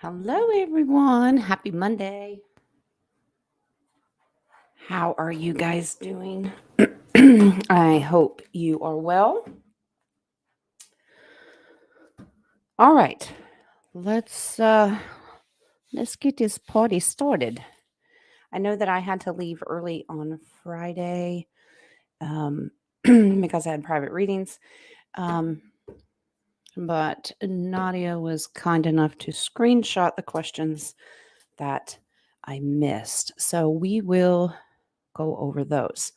Hello, everyone. Happy Monday. How are you guys doing? I hope you are well. All right, let's uh, let's get this party started. I know that I had to leave early on Friday because I had private readings, um, but Nadia was kind enough to screenshot the questions that I missed, so we will go over those.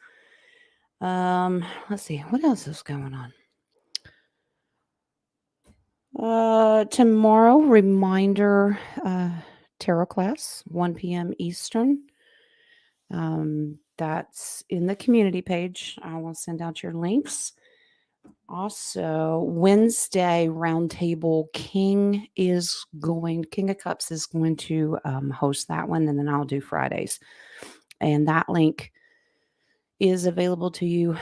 Let's see, what else is going on? Tomorrow, reminder, tarot class, 1 p.m. Eastern. That's in the community page. I will send out your links. Also, Wednesday roundtable, King of Cups is going to host that one, and then I'll do Fridays. And that link is available to you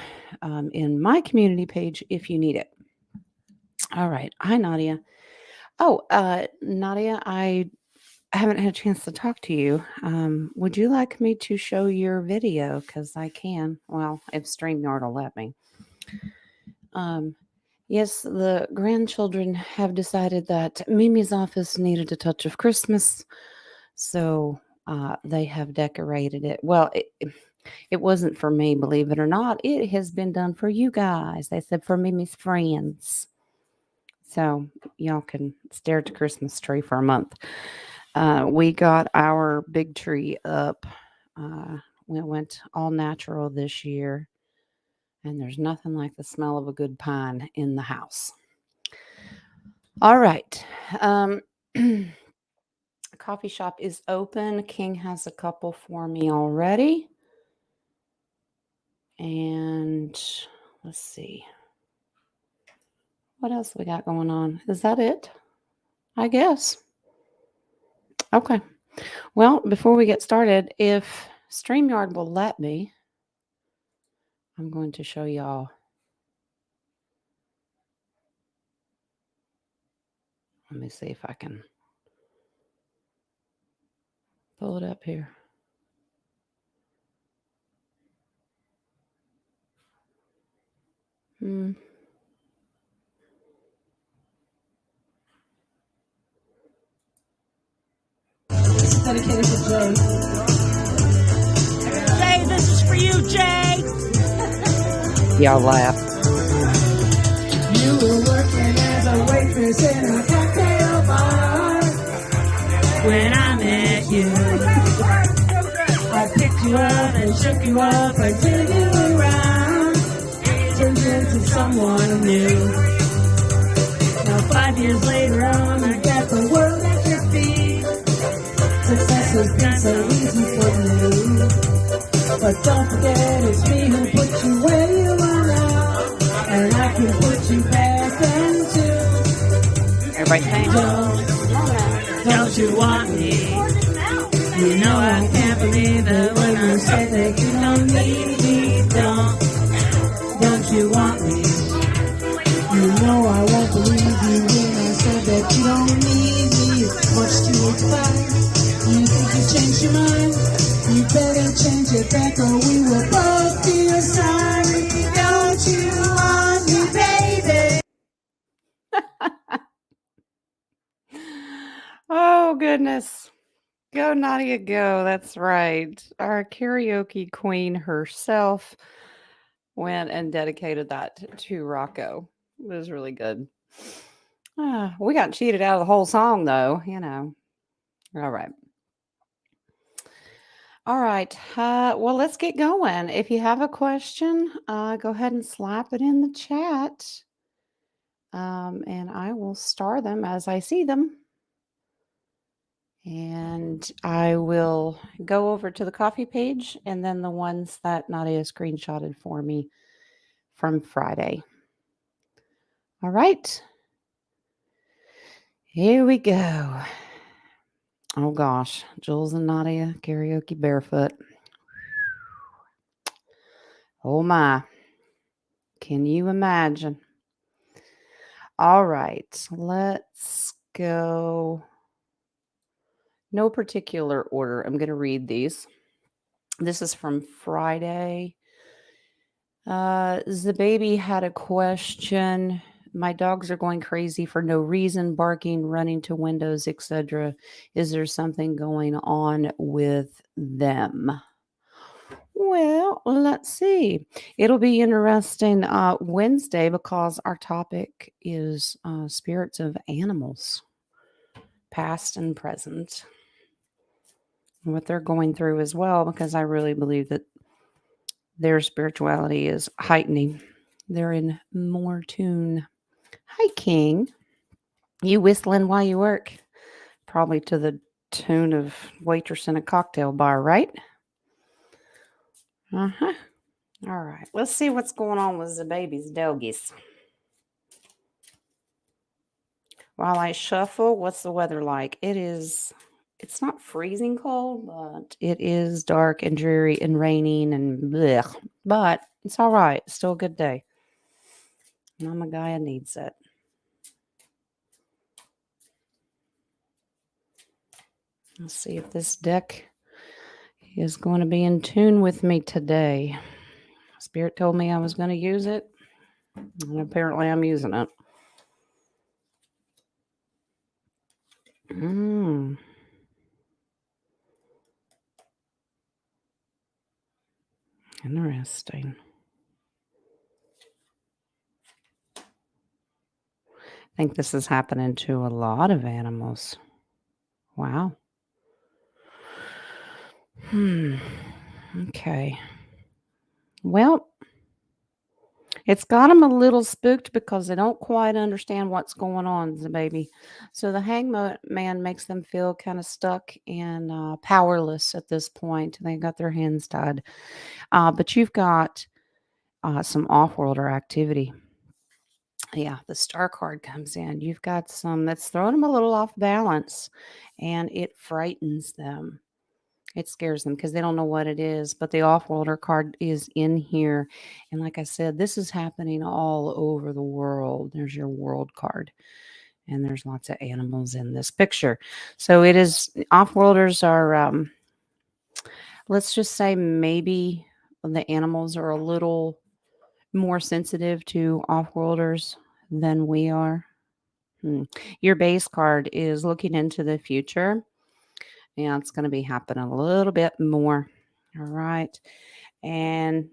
in my community page if you need it. All right. Hi, Nadia. Oh, Nadia, I haven't had a chance to talk to you. Would you like me to show your video? Because I can. Well, if StreamYard will let me. Um, yes, the grandchildren have decided that Mimi's office needed a touch of Christmas, so they have decorated it. Well, it wasn't for me, believe it or not. It has been done for you guys. They said for Mimi's friends. So y'all can stare at the Christmas tree for a month. We got our big tree up. We went all natural this year, and there's nothing like the smell of a good pine in the house. All right. Coffee shop is open. King has a couple for me already. And let's see. What else we got going on? Is that it? I guess. Okay. Well, before we get started, if StreamYard will let me, I'm going to show y'all. Let me see if I can pull it up here. This is dedicated to Jay. Jay, this is for you, Jay. Y'all laugh. You were working as a waitress in a cocktail bar when I met you. I picked you up and shook you up until you were around, turned into someone new. Now 5 years later on, I got the world at your feet. Success has been so easy for you, but don't forget it's me who put you where you are now, and I can put you back then too. Everybody saying, Don't you want me? You know I can't believe it when I say that you don't need me. Don't you want me? You know I won't believe you when I say that you don't need me. It's much too exciting. You think you changed your mind? You better change it back or we will both feel sorry. Don't you want me, baby? oh, goodness. Go, Nadia, go. That's right. Our karaoke queen herself went and dedicated that to Rocco. It was really good. We got cheated out of the whole song, though, you know. All right. All right. Well, let's get going. If you have a question, go ahead and slap it in the chat. And I will star them as I see them. And I will go over to the coffee page and then the ones that Nadia screenshotted for me from Friday. All right. Here we go. Oh gosh, Jules and Nadia karaoke barefoot. Oh my. Can you imagine? All right, let's go No particular order. I'm going to read these. This is from Friday. The baby had a question. My dogs are going crazy for no reason, barking, running to windows, etc. Is there something going on with them? Well, let's see. It'll be interesting Wednesday because our topic is spirits of animals, past and present, and what they're going through as well, because I really believe that their spirituality is heightening. They're in more tune. Hi, King. You whistling while you work? Probably to the tune of waitress in a cocktail bar, right? Uh huh. All right. Let's see what's going on with the baby's doggies. While I shuffle, what's the weather like? It's not freezing cold, but it is dark and dreary and raining and blech. But it's all right. It's still a good day. Mama Gaia needs it. Let's see if this deck is going to be in tune with me today. Spirit told me I was going to use it, and apparently I'm using it. Interesting. I think this is happening to a lot of animals. Wow. Okay. Well, it's got them a little spooked because they don't quite understand what's going on, the baby. So the hangman makes them feel kind of stuck and powerless at this point. They got their hands tied. But you've got some off-worlder activity. Yeah, the star card comes in. You've got some that's throwing them a little off balance, and it frightens them. It scares them because they don't know what it is. But the off-worlder card is in here, and like I said, this is happening all over the world. There's your world card, and there's lots of animals in this picture. So it is off-worlders are. Let's just say maybe the animals are a little more sensitive to off-worlders than we are. Your base card is looking into the future. Yeah, it's going to be happening a little bit more. All right. And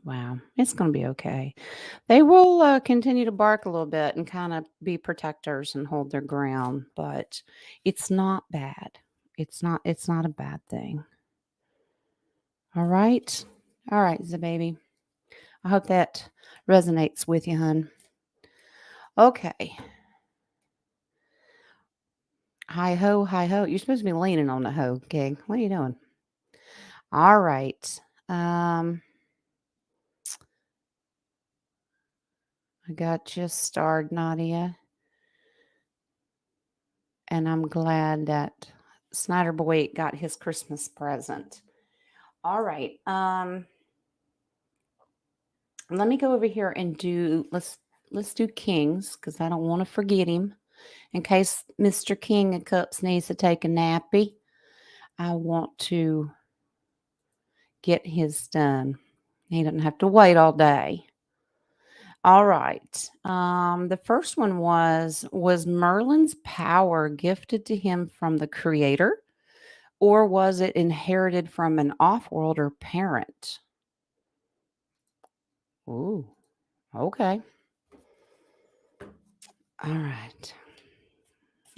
wow, it's going to be okay. They will continue to bark a little bit and kind of be protectors and hold their ground, but it's not bad. It's not a bad thing. All right. All right, baby. I hope that resonates with you, hun. Okay. Hi ho, hi ho. You're supposed to be leaning on the hoe, King. What are you doing? All right. I got you starred, Nadia. And I'm glad that Snyder Boy got his Christmas present. All right. Let me go over here and let's do Kings because I don't want to forget him. In case Mr. King of Cups needs to take a nappy, I want to get his done. He doesn't have to wait all day. All right. The first one was Merlin's power gifted to him from the creator, or was it inherited from an off-worlder parent? Ooh, okay. All right.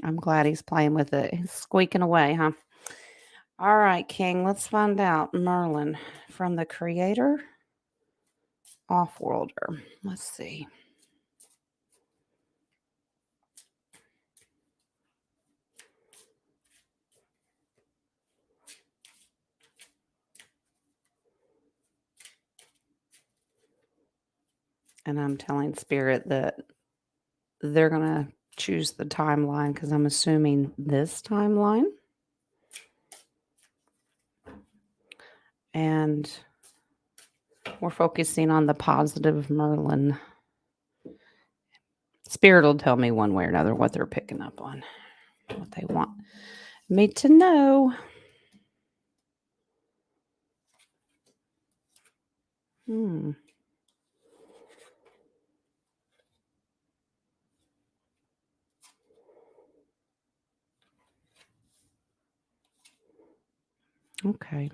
I'm glad he's playing with it. He's squeaking away, huh? All right, King, let's find out. Merlin from the creator, off-worlder. Let's see. And I'm telling Spirit that they're going to choose the timeline because I'm assuming this timeline. And we're focusing on the positive Merlin. Spirit will tell me one way or another what they're picking up on. what they want me to know. Hmm. Okay.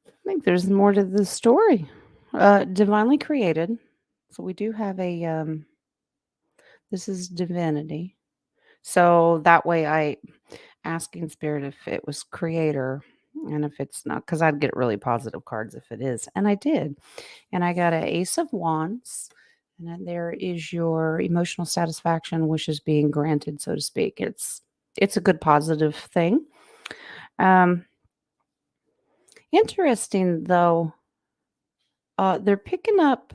I think there's more to the story. Divinely created. So we do have a this is divinity. So that way I asking spirit if it was creator and if it's not, because I'd get really positive cards if it is. And I did. And I got an ace of wands. And then there is your emotional satisfaction, wishes being granted, so to speak. It's a good positive thing. Um, Interesting though. They're picking up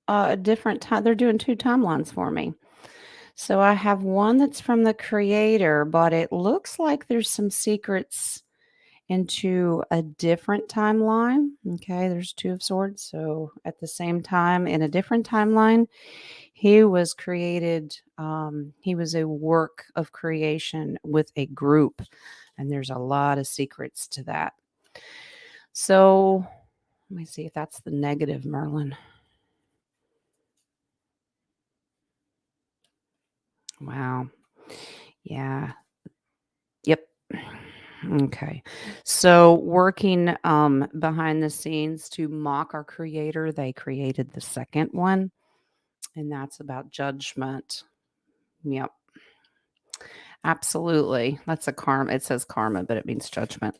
a different time. They're doing two timelines for me. So I have one that's from the creator, but it looks like there's some secrets into a different timeline. Okay, there's two of swords. So at the same time, in a different timeline, he was created, he was a work of creation with a group. And there's a lot of secrets to that. So let me see if that's the negative Merlin. Wow. Yeah. Yep. Okay. So working behind the scenes to mock our creator, they created the second one, and that's about judgment. Yep. Absolutely. That's a karma. It says karma, but it means judgment.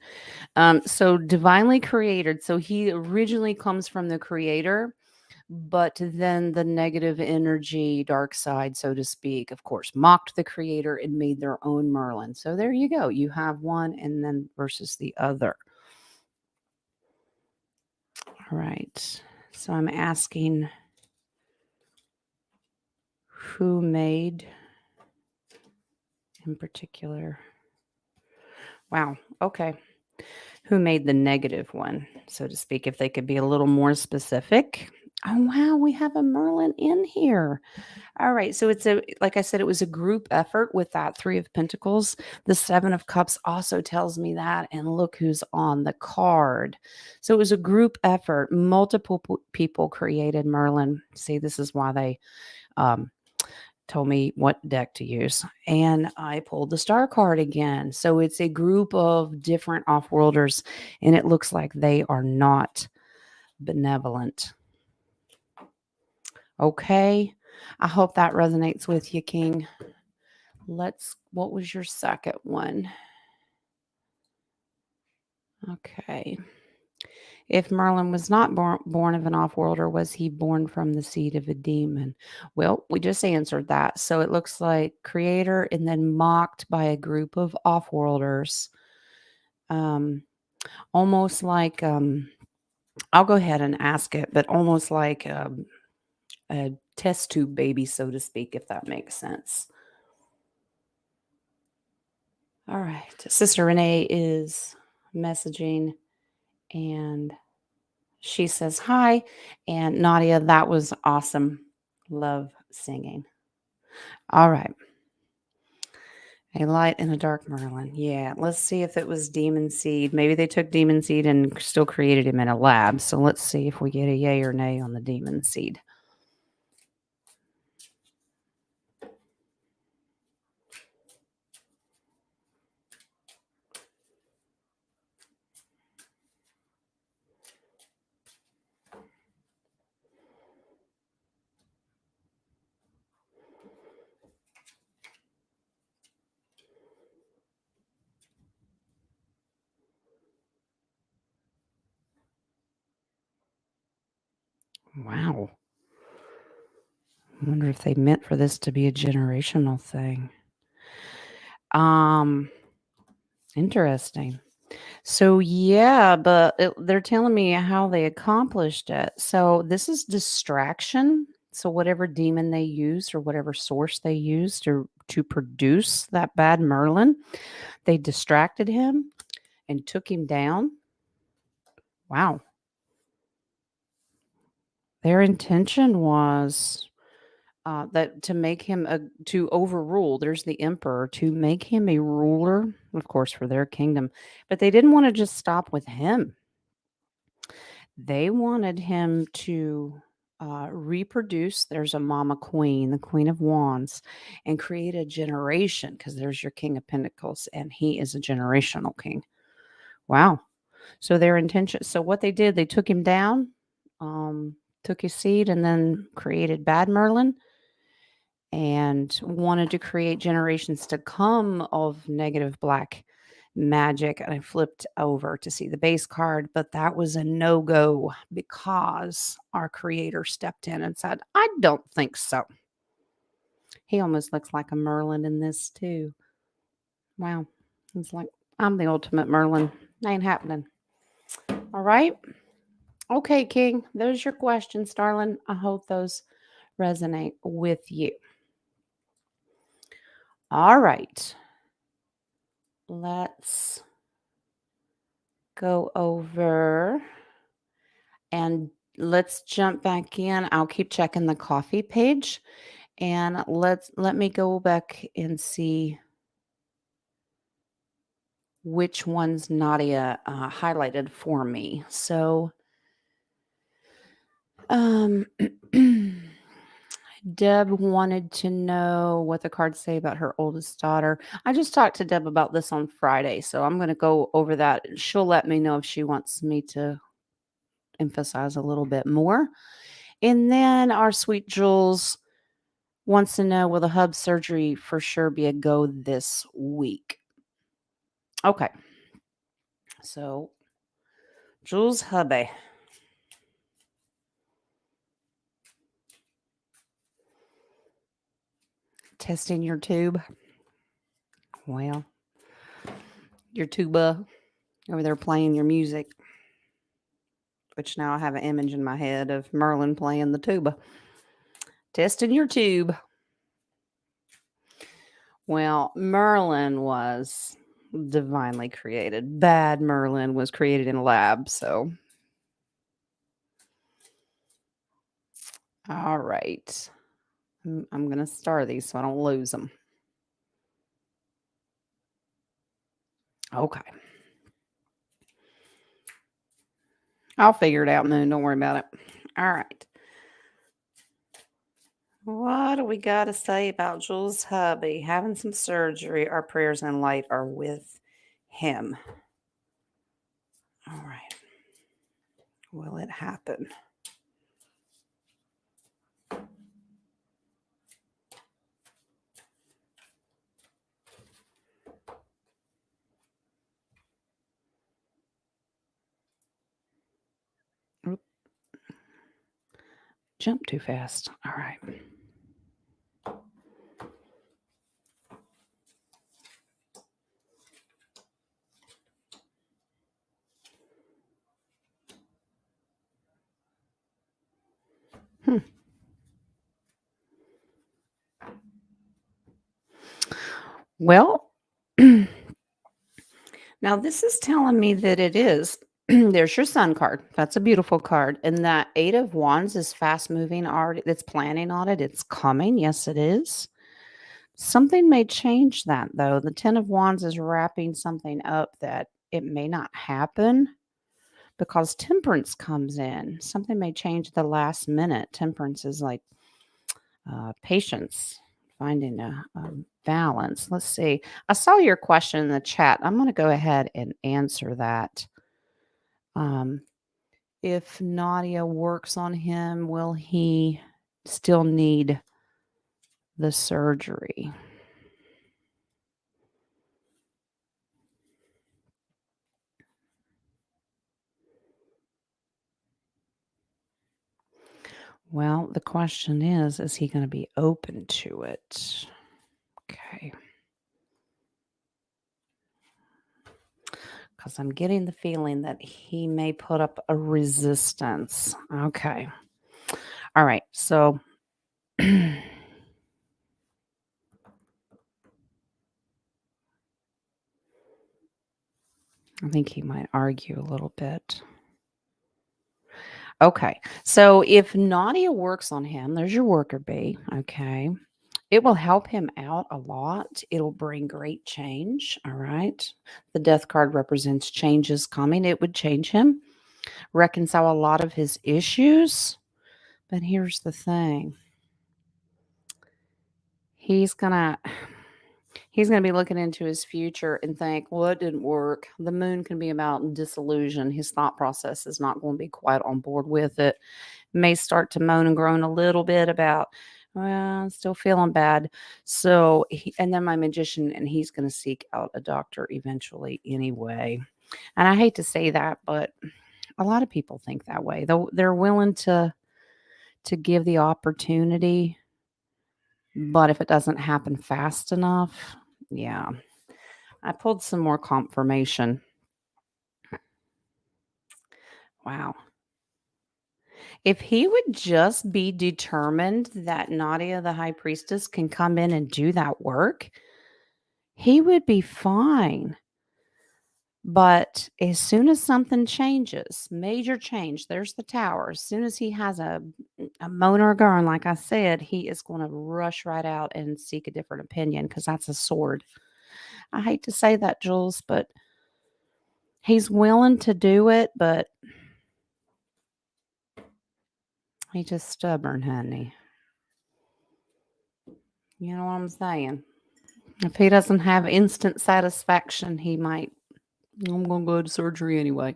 So divinely created. So he originally comes from the creator, but then the negative energy, dark side, so to speak, of course, mocked the creator and made their own Merlin. So there you go. You have one and then versus the other. All right. So I'm asking who made in particular. Wow. Okay. Who made the negative one, so to speak, if they could be a little more specific. Oh, wow. We have a Merlin in here. All right. So it's like I said, it was a group effort with that Three of Pentacles. The Seven of Cups also tells me that. And look who's on the card. So it was a group effort. Multiple people created Merlin. See, this is why they um, told me what deck to use. And I pulled the star card again. So it's a group of different off-worlders. And it looks like they are not benevolent. Okay. I hope that resonates with you, King. What was your second one? Okay. If Merlin was not born of an off-worlder, was he born from the seed of a demon? Well, we just answered that. So it looks like creator and then mocked by a group of off-worlders. Um, Almost like, I'll go ahead and ask it, but almost like a test tube baby, so to speak, if that makes sense. All right. Sister Renee is messaging and she says hi. And Nadia, that was awesome. Love singing. All right. A light and a dark Merlin. Yeah. Let's see if it was Demon Seed. Maybe they took Demon Seed and still created him in a lab. So let's see if we get a yay or nay on the Demon Seed. Wow. I wonder if they meant for this to be a generational thing. Interesting. So yeah, but they're telling me how they accomplished it. So this is distraction. So whatever demon they used or whatever source they used to produce that bad Merlin, they distracted him and took him down. Wow. Their intention was that to make him to overrule. There's the emperor to make him a ruler, of course, for their kingdom. But they didn't want to just stop with him. They wanted him to reproduce. There's a mama queen, the queen of wands, and create a generation because there's your king of pentacles, and he is a generational king. Wow. So their intention. So what they did, they took him down, took his seed, and then created Bad Merlin and wanted to create generations to come of negative black magic. And I flipped over to see the base card, but that was a no go because our creator stepped in and said, I don't think so. He almost looks like a Merlin in this, too. Wow. He's like, I'm the ultimate Merlin. Ain't happening. All right. Okay, King. Those your questions, darling. I hope those resonate with you. All right. Let's go over and let's jump back in. I'll keep checking the coffee page and let me go back and see which ones Nadia highlighted for me. So Deb wanted to know what the cards say about her oldest daughter. I just talked to Deb about this on Friday, so I'm going to go over that. She'll let me know if she wants me to emphasize a little bit more. And then our sweet Jules wants to know, will the hub surgery for sure be a go this week? Okay. So, Jules Hubby. Testing your tube. Well, your tuba over there playing your music, which now I have an image in my head of Merlin playing the tuba. Testing your tube. Well, Merlin was divinely created. Bad Merlin was created in a lab, so. All right. I'm going to star these so I don't lose them. Okay. I'll figure it out, Moon. Don't worry about it. All right. What do we got to say about Jules' hubby having some surgery? Our prayers and light are with him. All right. Will it happen? Oop. Jump too fast. All right. Well, now this is telling me that it is. There's your sun card. That's a beautiful card. And that 8 of Wands is fast moving already. It's planning on it. It's coming. Yes, it is. Something may change that, though. The 10 of Wands is wrapping something up that it may not happen because Temperance comes in. Something may change at the last minute. Temperance is like patience, finding a balance. Let's see. I saw your question in the chat. I'm going to go ahead and answer that. If Nadia works on him, will he still need the surgery? Well, the question is he going to be open to it? Okay. Because I'm getting the feeling that he may put up a resistance. Okay. All right. So I think he might argue a little bit. Okay. So if Nadia works on him, there's your worker bee. Okay. It will help him out a lot. It'll bring great change. All right. The death card represents changes coming. It would change him, reconcile a lot of his issues. But here's the thing. He's gonna he's gonna be looking into his future and think, well, it didn't work. The moon can be about disillusion. His thought process is not going to be quite on board with it. May start to moan and groan a little bit about, well, I'm still feeling bad. So, and then my magician, and he's going to seek out a doctor eventually anyway. And I hate to say that, but a lot of people think that way. Though they're willing to give the opportunity, but if it doesn't happen fast enough, yeah. I pulled some more confirmation. Wow. If he would just be determined that Nadia, the high priestess, can come in and do that work, he would be fine. But as soon as something changes, major change, there's the tower. As soon as he has a moan or a groan, like I said, he is going to rush right out and seek a different opinion because that's a sword. I hate to say that, Jules, but he's willing to do it, but he's just stubborn, honey. You know what I'm saying? If he doesn't have instant satisfaction, he might. I'm going to go to surgery anyway.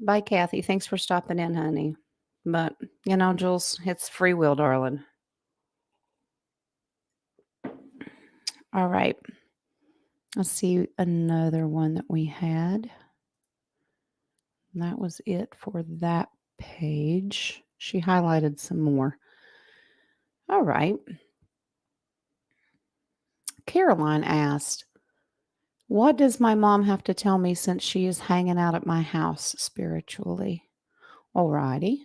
Bye, Kathy. Thanks for stopping in, honey. But, Jules, it's free will, darling. All right. Let's see another one that we had. That was it for that page. She highlighted some more. All right. Caroline asked, what does my mom have to tell me since she is hanging out at my house spiritually? All righty.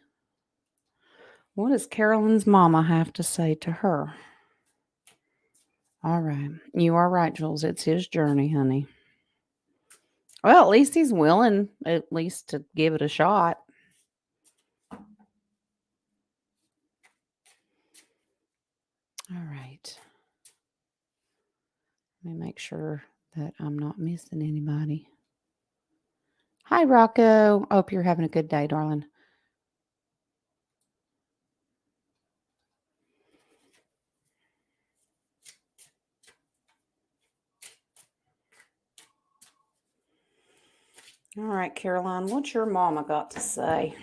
What does Carolyn's mama have to say to her? All right. You are right, Jules. It's his journey, honey. Well, at least he's willing, at least to give it a shot. All right. Let me make sure that I'm not missing anybody. Hi, Rocco. Hope you're having a good day, darling. All right, Caroline, what's your mama got to say?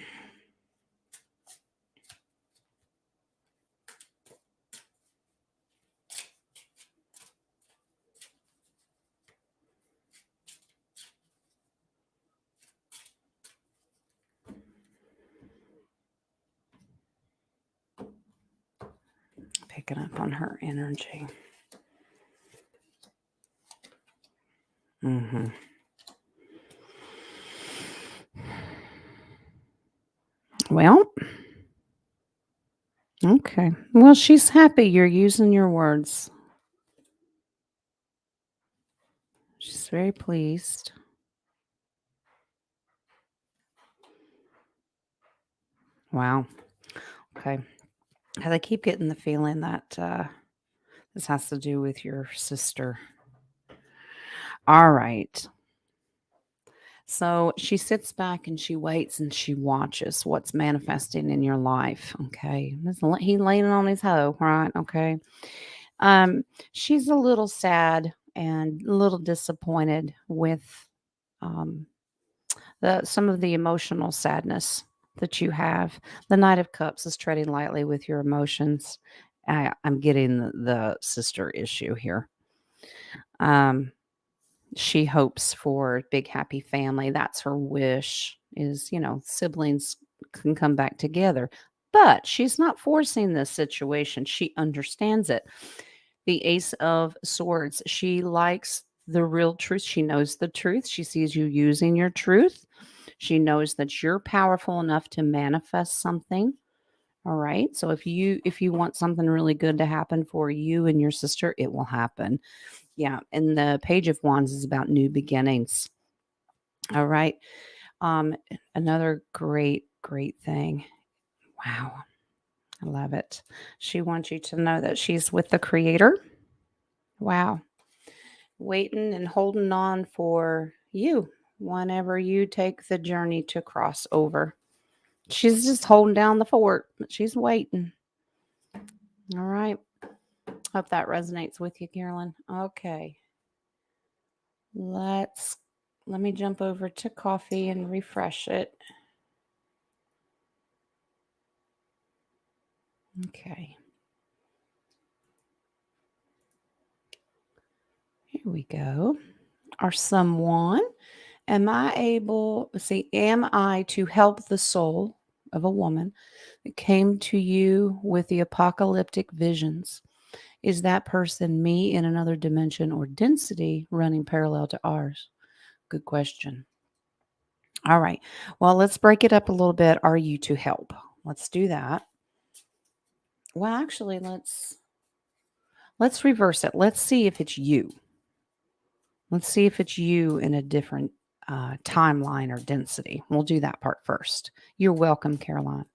Picking up on her energy. Mm-hmm. Well, okay. Well, she's happy you're using your words. She's very pleased. Wow. Okay. I keep getting the feeling that this has to do with your sister. All right. So she sits back and she waits and she watches what's manifesting in your life. Okay. He's leaning on his hoe, right? Okay. She's a little sad and a little disappointed with um, some of the emotional sadness that you have. The Knight of Cups is treading lightly with your emotions. I'm getting the sister issue here. Um, she hopes for a big happy family. That's her wish is, siblings can come back together. But she's not forcing this situation. She understands it. The Ace of Swords, she likes the real truth. She knows the truth. She sees you using your truth. She knows that you're powerful enough to manifest something. All right. So if you want something really good to happen for you and your sister, it will happen. Yeah. And the Page of Wands is about new beginnings. All right. Um, Another great great thing. Wow. I love it. She wants you to know that she's with the Creator. Wow. Waiting and holding on for you whenever you take the journey to cross over. She's just holding down the fort, but she's waiting. All right. Hope that resonates with you, Carolyn. Okay. Let me jump over to coffee and refresh it. Okay. Here we go. Or someone. Am I to help the soul of a woman that came to you with the apocalyptic visions? Is that person me in another dimension or density running parallel to ours? Good question. All right. Well, let's break it up a little bit. Are you to help? Let's do that. Well, actually, let's reverse it. Let's see if it's you. Let's see if it's you in a different timeline or density. We'll do that part first. You're welcome, Caroline.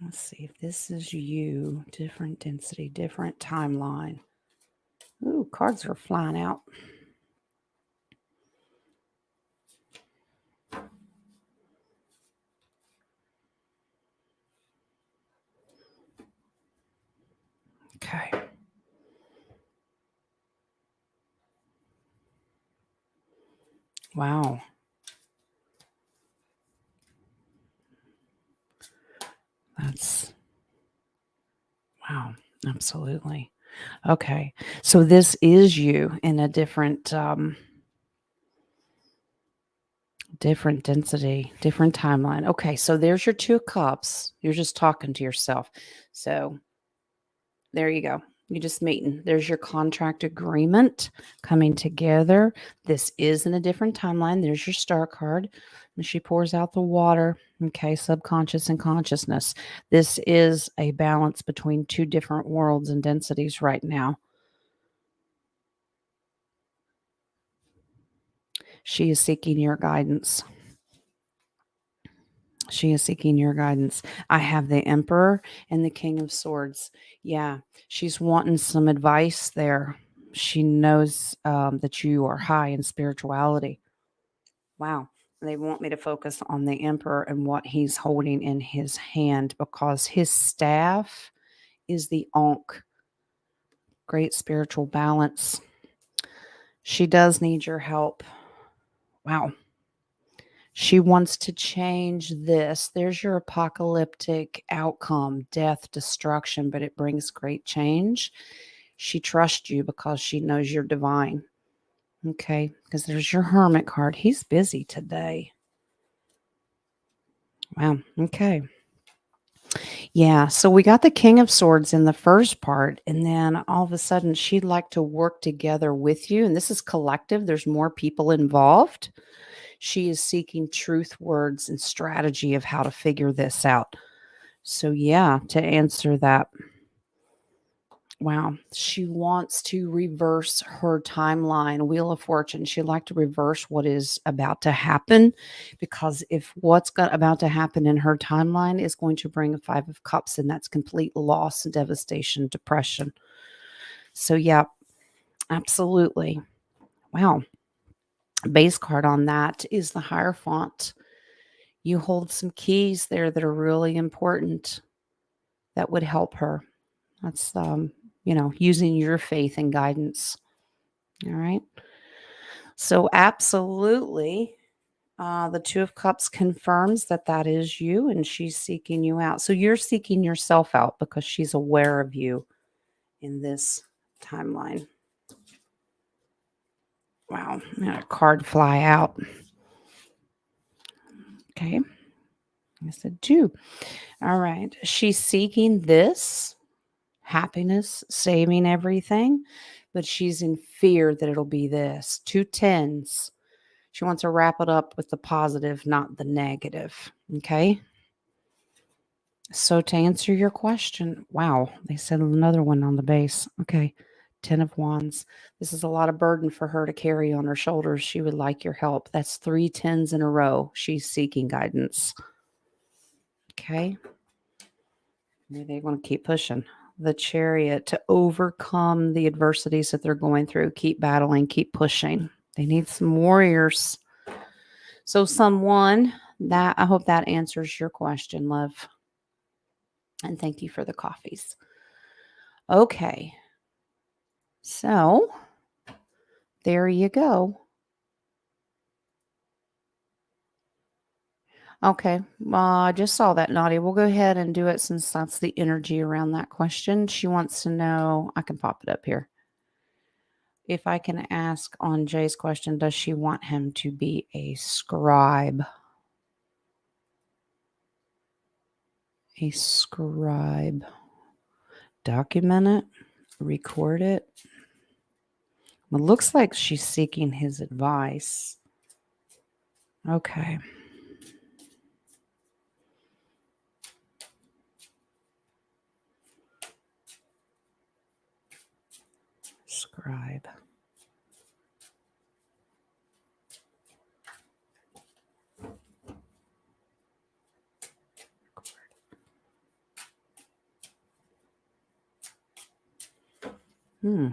Let's see if this is you. Different density, different timeline. Ooh, cards are flying out. Okay. Wow. Wow. Absolutely. Okay. So this is you in a different different density, different timeline. Okay, so there's your 2 of cups. You're just talking to yourself. So there you go. You're just meeting. There's your contract agreement coming together. This is in a different timeline. There's your star card. And she pours out the water. Okay, subconscious and consciousness. This is a balance between 2 different worlds and densities right now. She is seeking your guidance. She is seeking your guidance. I have the Emperor and the King of Swords. Yeah, she's wanting some advice there. She knows that you are high in spirituality. Wow. They want me to focus on the Emperor and what he's holding in his hand because his staff is the Ankh, great spiritual balance. She does need your help. Wow. She wants to change this. There's your apocalyptic outcome, death, destruction, but it brings great change. She trusts you because she knows you're divine. Okay, because there's your Hermit card. He's busy today. Wow. Okay. Yeah. So we got the King of Swords in the first part, and then all of a sudden she'd like to work together with you. And this is collective, there's more people involved. She is seeking truth words and strategy of how to figure this out. So, yeah, to answer that, wow, she wants to reverse her timeline, Wheel of Fortune. She'd like to reverse what is about to happen because if about to happen in her timeline is going to bring a 5 of Cups, and that's complete loss, devastation, depression. So, yeah, absolutely. Wow. Base card on that is the Hierophant. You hold some keys there that are really important that would help her. That's, using your faith and guidance. All right. So, absolutely, the 2 of Cups confirms that that is you and she's seeking you out. So, you're seeking yourself out because she's aware of you in this timeline. Wow. I had a card fly out. Okay. I said 2. All right. She's seeking this happiness, saving everything, but she's in fear that it'll be this. 2 tens. She wants to wrap it up with the positive, not the negative. Okay. So to answer your question, wow, they said another one on the base. Okay. 10 of Wands. This is a lot of burden for her to carry on her shoulders. She would like your help. That's 3 10s in a row. She's seeking guidance. Okay. Maybe they want to keep pushing. The Chariot, to overcome the adversities that they're going through. Keep battling, keep pushing. They need some warriors. So someone that, I hope that answers your question, love. And thank you for the coffees. Okay. So there you go. Okay. I just saw that, Nadia. We'll go ahead and do it since that's the energy around that question. She wants to know, I can pop it up here. If I can ask on Jay's question, does she want him to be a scribe? A scribe. Document it, record it. It looks like she's seeking his advice. Okay. Scribe. Hmm.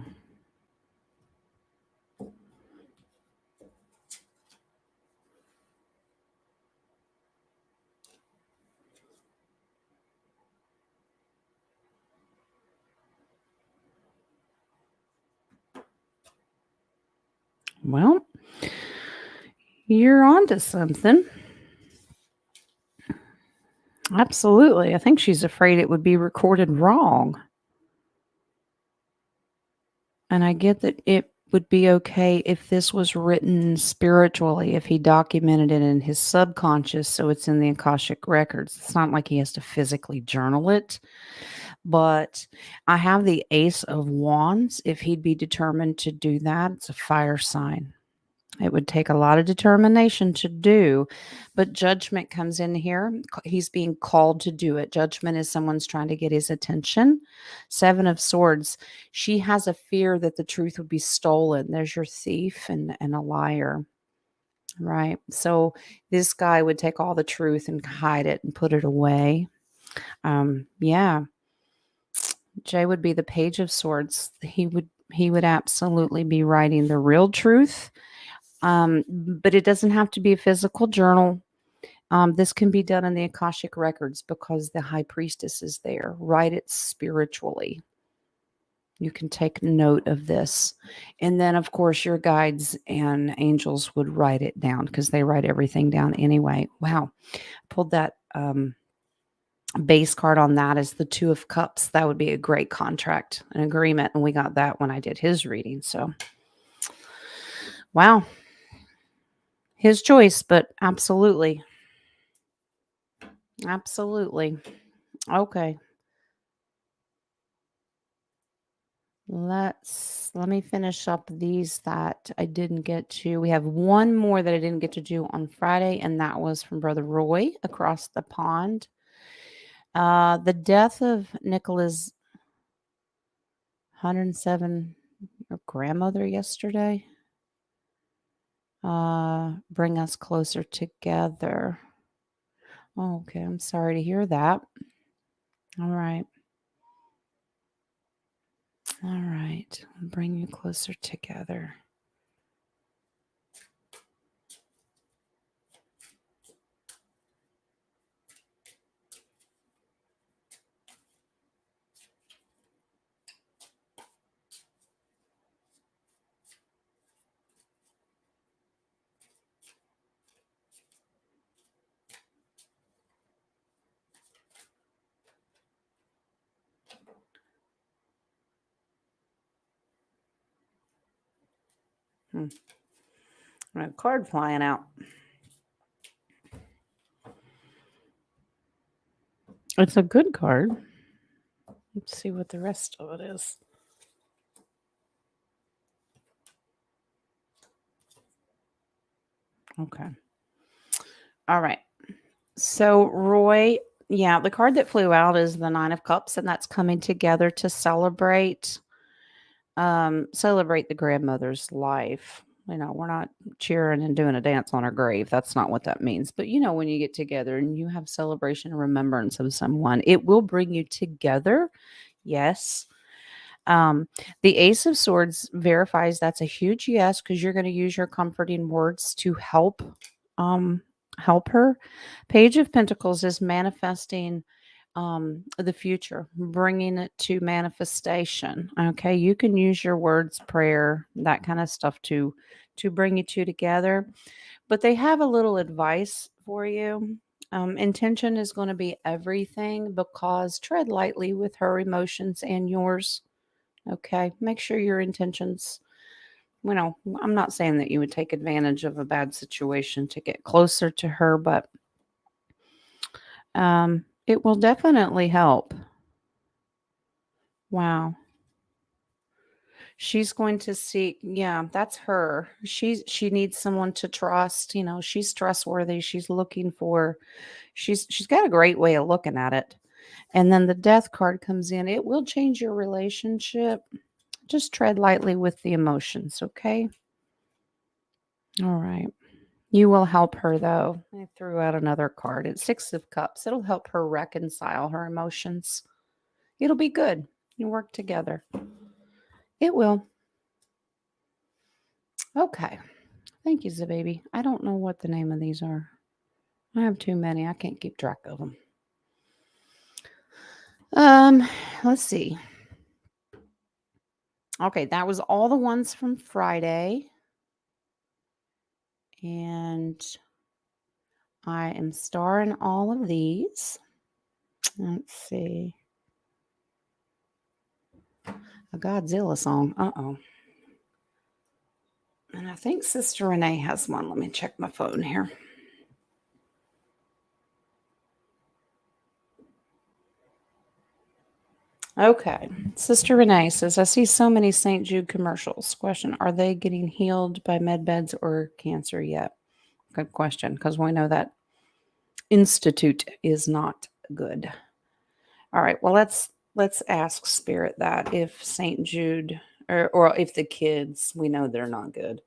Well, you're onto something. Absolutely. I think she's afraid it would be recorded wrong. And I get that it would be okay if this was written spiritually, if he documented it in his subconscious, so it's in the Akashic records. It's not like he has to physically journal it. But I have the Ace of Wands. If he'd be determined to do that, it's a fire sign. It would take a lot of determination to do, but judgment comes in here. He's being called to do it. Judgment is someone's trying to get his attention. 7 of Swords. She has a fear that the truth would be stolen. There's your thief and a liar. Right. So this guy would take all the truth and hide it and put it away. Yeah. Jay would be the Page of Swords. He would absolutely be writing the real truth. But it doesn't have to be a physical journal. This can be done in the Akashic records because the High Priestess is there. Write it spiritually. You can take note of this. And then, of course, your guides and angels would write it down because they write everything down anyway. Wow. I pulled that base card on that is the 2 of Cups. That would be a great contract, an agreement. And we got that when I did his reading. So, wow. His choice, but absolutely. Absolutely. Okay. Let me finish up these that I didn't get to. We have one more that I didn't get to do on Friday, and that was from Brother Roy across the pond. The death of Nicola's 107 grandmother yesterday. Bring us closer together. Oh, okay, I'm sorry to hear that. All right. All right. Bring you closer together. A card flying out. It's a good card. Let's see what the rest of it is. Okay. All right. So, Roy, Yeah, the card that flew out is the Nine of Cups, and that's coming together to celebrate the grandmother's life. We're not cheering and doing a dance on her grave. That's not what that means. But when you get together and you have celebration and remembrance of someone, it will bring you together. Yes. Um, the Ace of Swords verifies that's a huge yes, because you're going to use your comforting words to um help her. Page of Pentacles is manifesting the future, bringing it to manifestation. Okay, you can use your words, prayer, that kind of stuff to bring you two together. But they have a little advice for you. Intention is going to be everything, because tread lightly with her emotions and yours. Okay, make sure your intentions. I'm not saying that you would take advantage of a bad situation to get closer to her, but it will definitely help. Wow. She's going to seek, yeah, that's her. She needs someone to trust. She's trustworthy. She's looking for, she's got a great way of looking at it. And then the death card comes in. It will change your relationship. Just tread lightly with the emotions, okay? All right. You will help her, though. I threw out another card. It's Six of Cups. It'll help her reconcile her emotions. It'll be good. You work together. It will. Okay. Thank you, Zababy. I don't know what the name of these are. I have too many. I can't keep track of them. Let's see. Okay, that was all the ones from Friday. And I am starring all of these. Let's see. A Godzilla song. Uh-oh. And I think Sister Renee has one. Let me check my phone here. Okay. Sister Renee says, I see so many St. Jude commercials. Question, are they getting healed by med beds or cancer yet? Good question, because we know that institute is not good. All right. Well, let's ask Spirit that if St. Jude or if the kids, we know they're not good,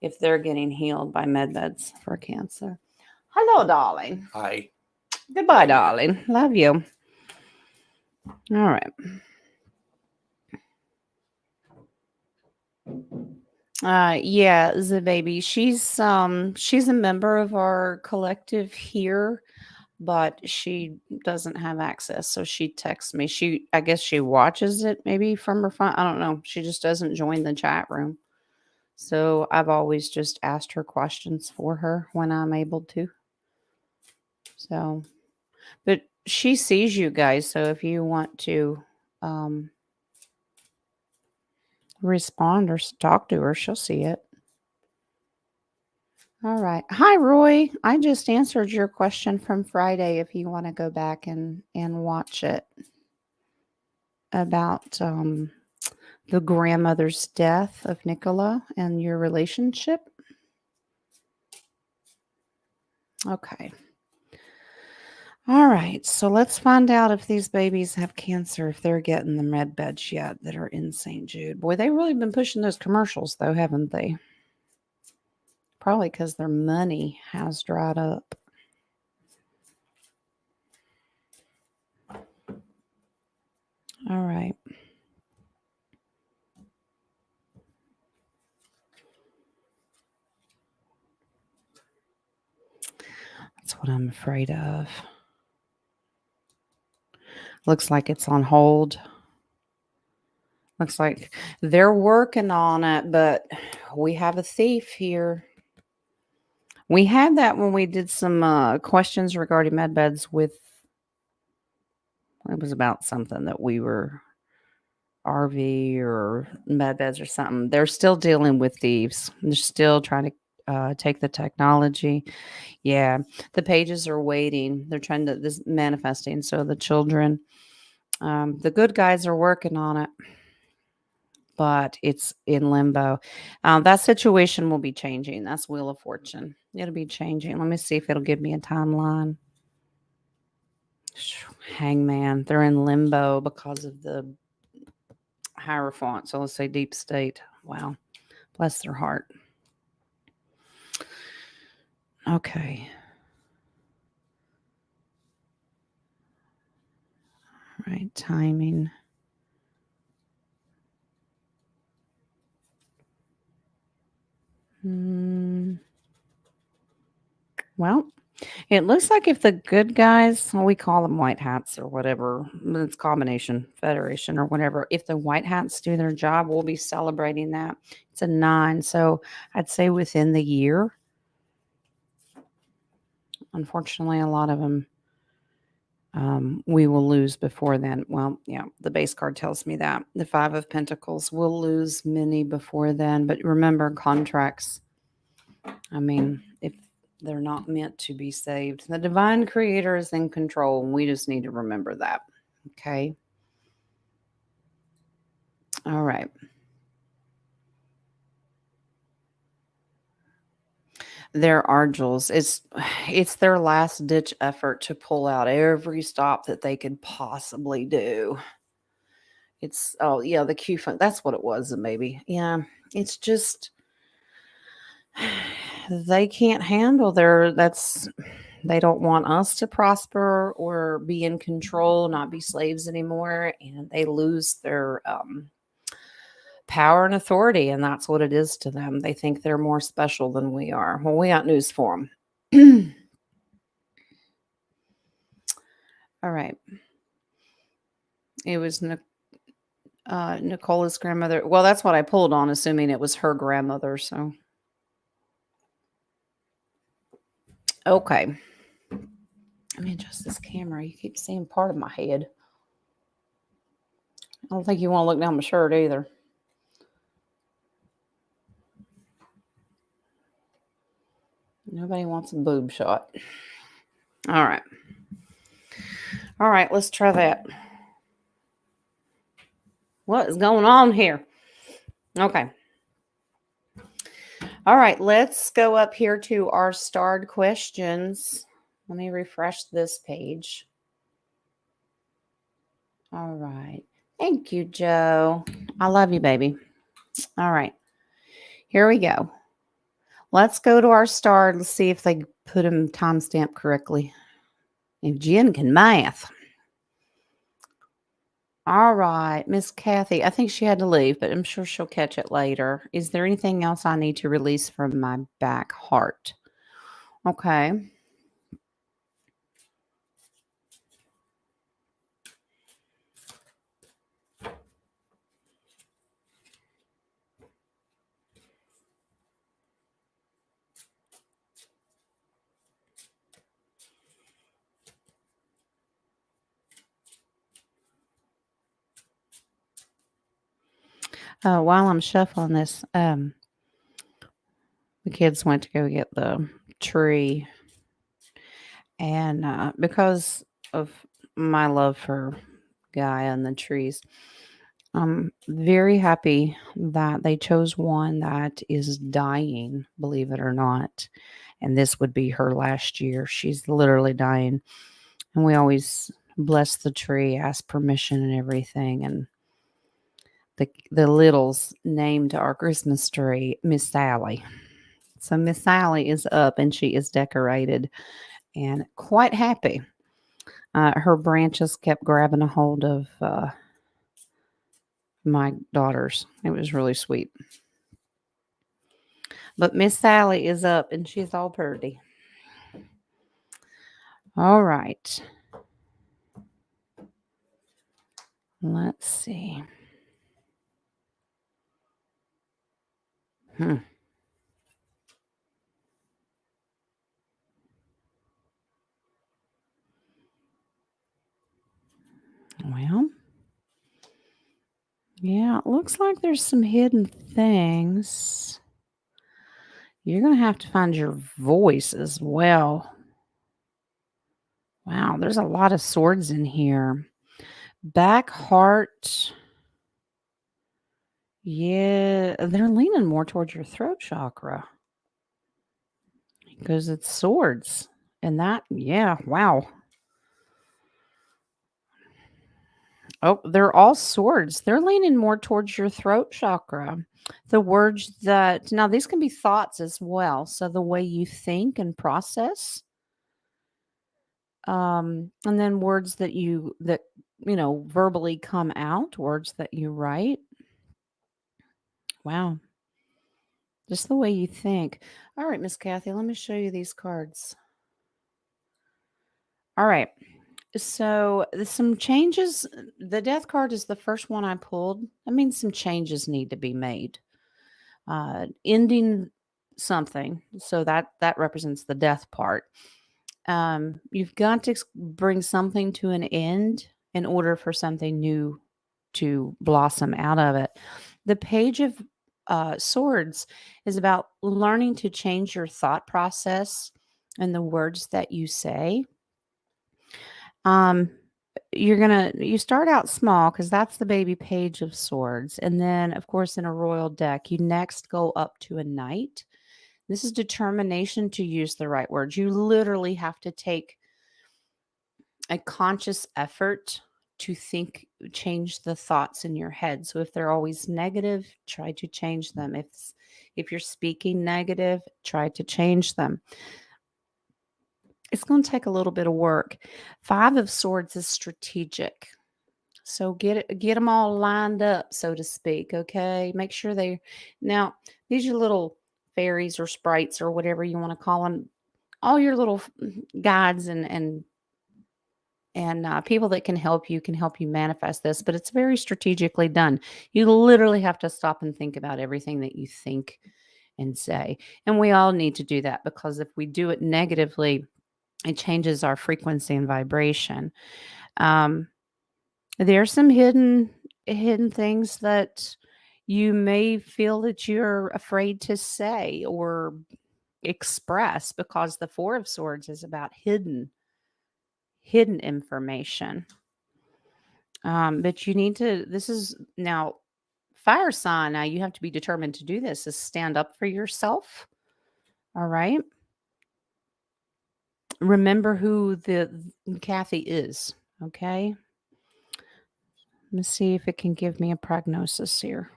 if they're getting healed by med beds for cancer. Hello, darling. Hi. Goodbye, darling. Love you. All right. Yeah, the baby. She's a member of our collective here, but she doesn't have access. So she texts me. I guess she watches it maybe from her phone. I don't know. She just doesn't join the chat room. So I've always just asked her questions for her when I'm able to. So, but she sees you guys. So if you want to respond or talk to her, she'll see it. All right. Hi, Roy. I just answered your question from Friday if you want to go back and watch it about the grandmother's death of Nicola and your relationship. Okay. All right. So let's find out if these babies have cancer, if they're getting the med beds yet that are in St. Jude. Boy, they've really been pushing those commercials, though, haven't they? Probably because their money has dried up. All right. That's what I'm afraid of. Looks like it's on hold. Looks like they're working on it, but we have a thief here. We had that when we did some questions regarding med beds with, it was about something that we were RV or med beds or something. They're still dealing with thieves. They're still trying to take the technology. Yeah, the pages are waiting. They're trying to, this manifesting. So the children, the good guys are working on it, but it's in limbo. That situation will be changing. That's Wheel of Fortune. It'll be changing. Let me see if it'll give me a timeline. Hangman. They're in limbo because of the Hierophant. So let's say deep state. Wow. Bless their heart. Okay. Right. Timing. Well, it looks like if the good guys, well, we call them white hats or whatever, it's combination, federation or whatever. If the white hats do their job, we'll be celebrating that. It's a 9. So I'd say within the year. Unfortunately, a lot of them we will lose before then. Well, yeah, the base card tells me that. The 5 of Pentacles will lose many before then. But remember, contracts, I mean, if they're not meant to be saved, the divine creator is in control, and we just need to remember that. Okay. All right. Their argels. It's their last ditch effort to pull out every stop that they could possibly do. It's oh yeah, the Q funk. That's what it was, maybe. Yeah. It's just they can't handle they don't want us to prosper or be in control, not be slaves anymore, and they lose their power and authority, and that's what it is to them. They think they're more special than we are. Well, we got news for them. All right. It was Nicola's grandmother. Well, that's what I pulled on, assuming it was her grandmother. So, okay. Let me adjust this camera. You keep seeing part of my head. I don't think you want to look down my shirt either. Nobody wants a boob shot. All right. All right, let's try that. What is going on here? Okay. All right, let's go up here to our starred questions. Let me refresh this page. All right. Thank you, Joe. I love you, baby. All right. Here we go. Let's go to our starred. Let's see if they put them timestamp correctly. If Jen can math. All right, Miss Kathy. I think she had to leave, but I'm sure she'll catch it later. Is there anything else I need to release from my back heart? Okay. While I'm shuffling this, the kids went to go get the tree, and because of my love for Gaia and the trees, I'm very happy that they chose one that is dying, believe it or not. And this would be her last year. She's literally dying. And we always bless the tree, ask permission and everything. And the littles named our Christmas tree Miss Sally. So Miss Sally is up and she is decorated and quite happy. Her branches kept grabbing a hold of my daughters. It was really sweet. But Miss Sally is up and she's all pretty. All right. Let's see. Well, yeah, it looks like there's some hidden things. You're going to have to find your voice as well. Wow, there's a lot of swords in here. Back heart. Yeah, they're leaning more towards your throat chakra because it's swords. And that, yeah, wow. Oh, they're all swords. They're leaning more towards your throat chakra. The words that now these can be thoughts as well. So the way you think and process, and then words that verbally come out, words that you write. Wow, just the way you think. All right, Miss Kathy, let me show you these cards. All right. So there's some changes. The death card is the first one I pulled. That means some changes need to be made. Ending something. So that represents the death part. You've got to bring something to an end in order for something new to blossom out of it. The page of swords is about learning to change your thought process and the words that you say. Um, you start out small because that's the baby page of swords, and then of course in a royal deck you next go up to a knight. This is determination to use the right words. You literally have to take a conscious effort to think, change the thoughts in your head. So if they're always negative, try to change them. If you're speaking negative, try to change them. It's going to take a little bit of work. Five of Swords is strategic. So get them all lined up, so to speak, okay? Make sure now, these are little fairies or sprites or whatever you want to call them. All your little guides and people that can help you manifest this, but it's very strategically done. You literally have to stop and think about everything that you think and say. And we all need to do that because if we do it negatively, it changes our frequency and vibration. Um, there's some hidden things that you may feel that you're afraid to say or express because the Four of Swords is about hidden information. But you need to. This is now fire sign. Now you have to be determined to do this. Is stand up for yourself. All right. Remember who the Kathy is. Okay. Let's see if it can give me a prognosis here.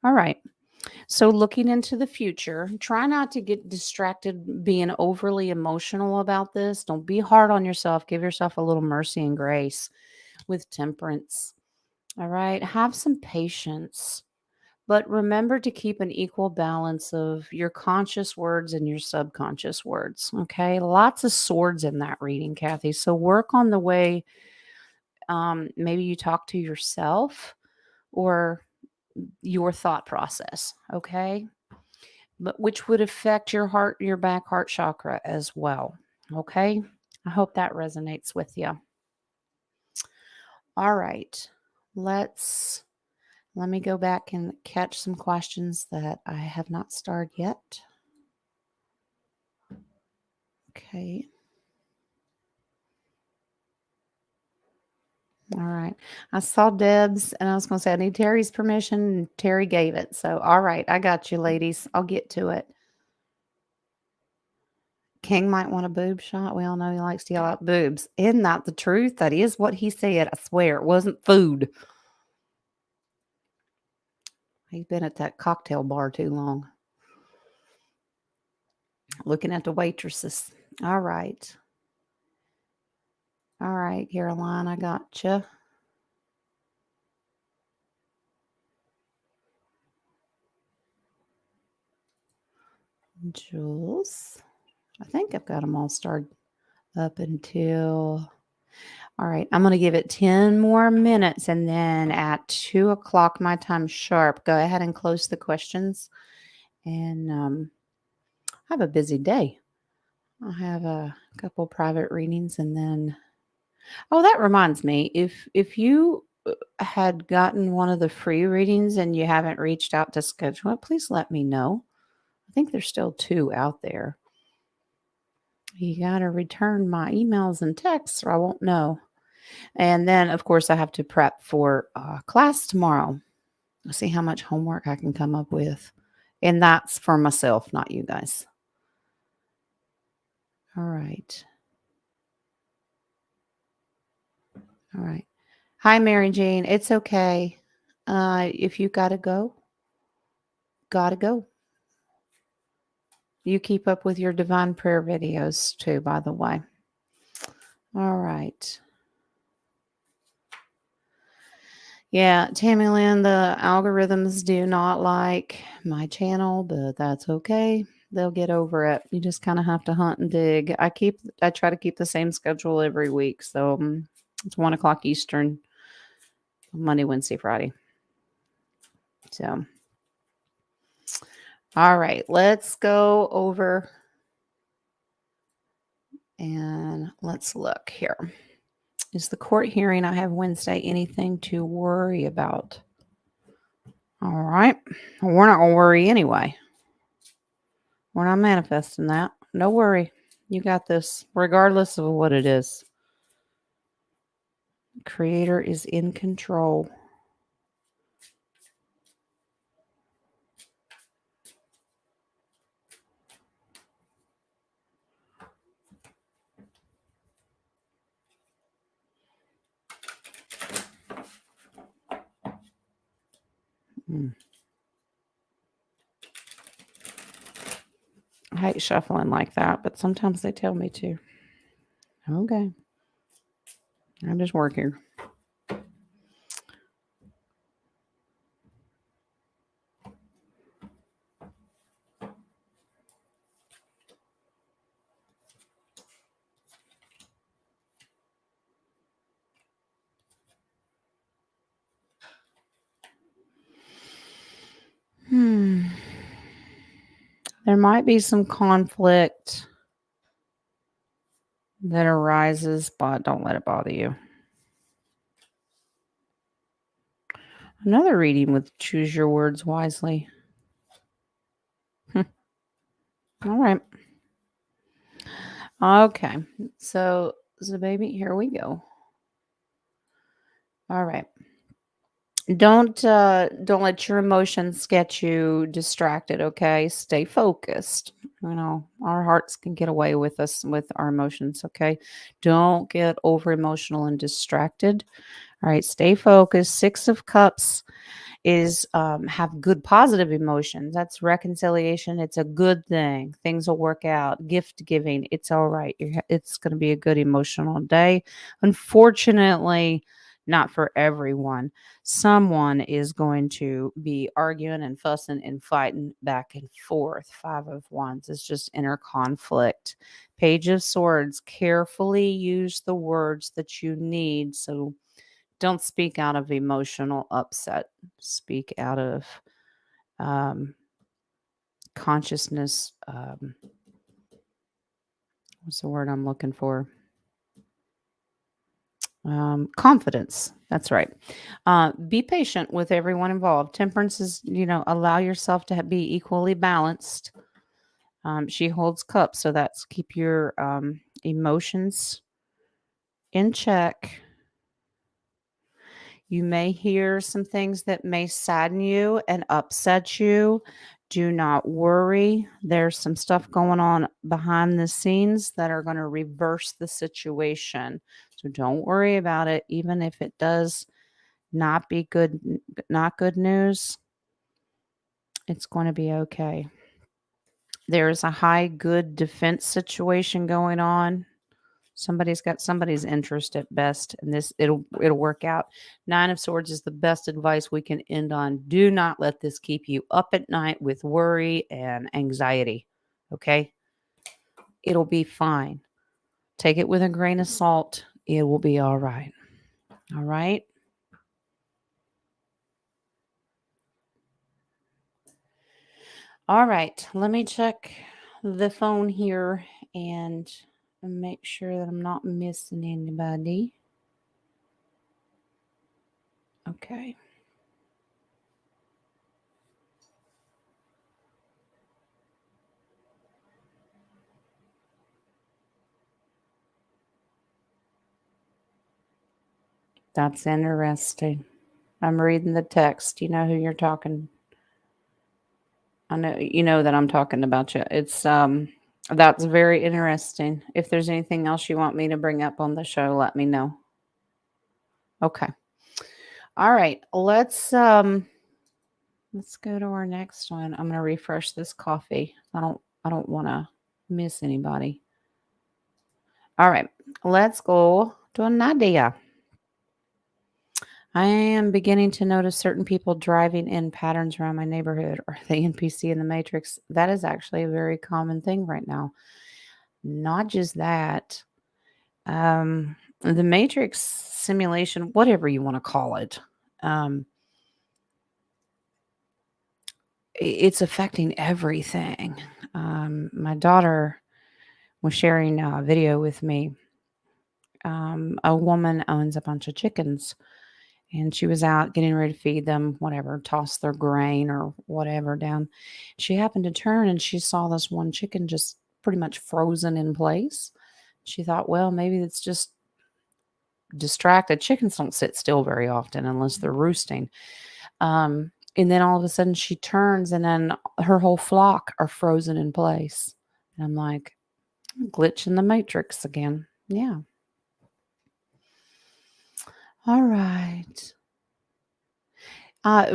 All right. So, looking into the future, try not to get distracted being overly emotional about this. Don't be hard on yourself. Give yourself a little mercy and grace with temperance. All right. Have some patience, but remember to keep an equal balance of your conscious words and your subconscious words. Okay. Lots of swords in that reading, Kathy. So, work on the way maybe you talk to yourself or your thought process. Okay, but which would affect your back heart chakra as well. Okay, I hope that resonates with you. All right, let me go back and catch some questions that I have not starred yet. Okay. All right. I saw Deb's and I was going to say, I need Terry's permission. And Terry gave it. So, all right. I got you, ladies. I'll get to it. King might want a boob shot. We all know he likes to yell out boobs. Isn't that the truth? That is what he said. I swear it wasn't food. He's been at that cocktail bar too long. Looking at the waitresses. All right. All right, Caroline, I gotcha. Jules. I think I've got them all started up until. All right, I'm going to give it 10 more minutes. And then at 2 o'clock, my time sharp, go ahead and close the questions. And I have a busy day. I have a couple private readings and then. Oh, that reminds me. If you had gotten one of the free readings and you haven't reached out to schedule it, please let me know. I think there's still 2 out there. You got to return my emails and texts or I won't know. And then, of course, I have to prep for class tomorrow. See how much homework I can come up with. And that's for myself, not you guys. All right. All right. Hi, Mary Jane. It's okay. If you gotta go, gotta go. You keep up with your divine prayer videos too, by the way. All right. Yeah, Tammy Lynn, the algorithms do not like my channel, but that's okay. They'll get over it. You just kind of have to hunt and dig. I try to keep the same schedule every week. So it's 1 o'clock Eastern, Monday, Wednesday, Friday. So, all right, let's go over and let's look here. Is the court hearing I have Wednesday anything to worry about? All right. We're not going to worry anyway. We're not manifesting that. No worry. You got this, regardless of what it is. Creator is in control. I hate shuffling like that, but sometimes they tell me to. Okay. I'm just working. There might be some conflict that arises, but don't let it bother you. Another reading with choose your words wisely. All right. Okay. So, baby, here we go. All right. Don't let your emotions get you distracted, okay? Stay focused. You know, our hearts can get away with us with our emotions, okay? Don't get over emotional and distracted. All right, stay focused. 6 of Cups is have good positive emotions. That's reconciliation. It's a good thing. Things will work out. Gift giving. It's all right. It's going to be a good emotional day. Unfortunately, not for everyone. Someone is going to be arguing and fussing and fighting back and forth. 5 of Wands is just inner conflict. Page of Swords. Carefully use the words that you need. So don't speak out of emotional upset. Speak out of consciousness. What's the word I'm looking for? Confidence. That's right. Be patient with everyone involved. Temperance is, allow yourself to be equally balanced. She holds cups, so that's keep your emotions in check. You may hear some things that may sadden you and upset you. Do not worry. There's some stuff going on behind the scenes that are going to reverse the situation. So don't worry about it, even if it does not be good, not good news. It's going to be okay. There's a high good defense situation going on. Somebody's got somebody's interest at best, and it'll work out. 9 of Swords is the best advice we can end on. Do not let this keep you up at night with worry and anxiety. Okay? It'll be fine. Take it with a grain of salt. It will be all right. All right? All right. Let me check the phone here and make sure that I'm not missing anybody. Okay. That's interesting. I'm reading the text. You know who you're talking. I know you know that I'm talking about you. It's that's very interesting. If there's anything else you want me to bring up on the show, let me know. Okay. All right, let's go to our next one. I'm gonna refresh this coffee. I don't want to miss anybody. All right, let's go to Nadia. I am beginning to notice certain people driving in patterns around my neighborhood. Are they NPC in the Matrix? That is actually a very common thing right now. Not just that. The Matrix simulation, whatever you want to call it, um, it's affecting everything. My daughter was sharing a video with me. A woman owns a bunch of chickens and she was out getting ready to feed them, whatever, toss their grain or whatever down. She happened to turn and she saw this one chicken just pretty much frozen in place. She thought, well, maybe it's just distracted. Chickens don't sit still very often unless they're roosting. And then all of a sudden she turns and then her whole flock are frozen in place. And I'm like, glitch in the matrix again. Yeah. All right.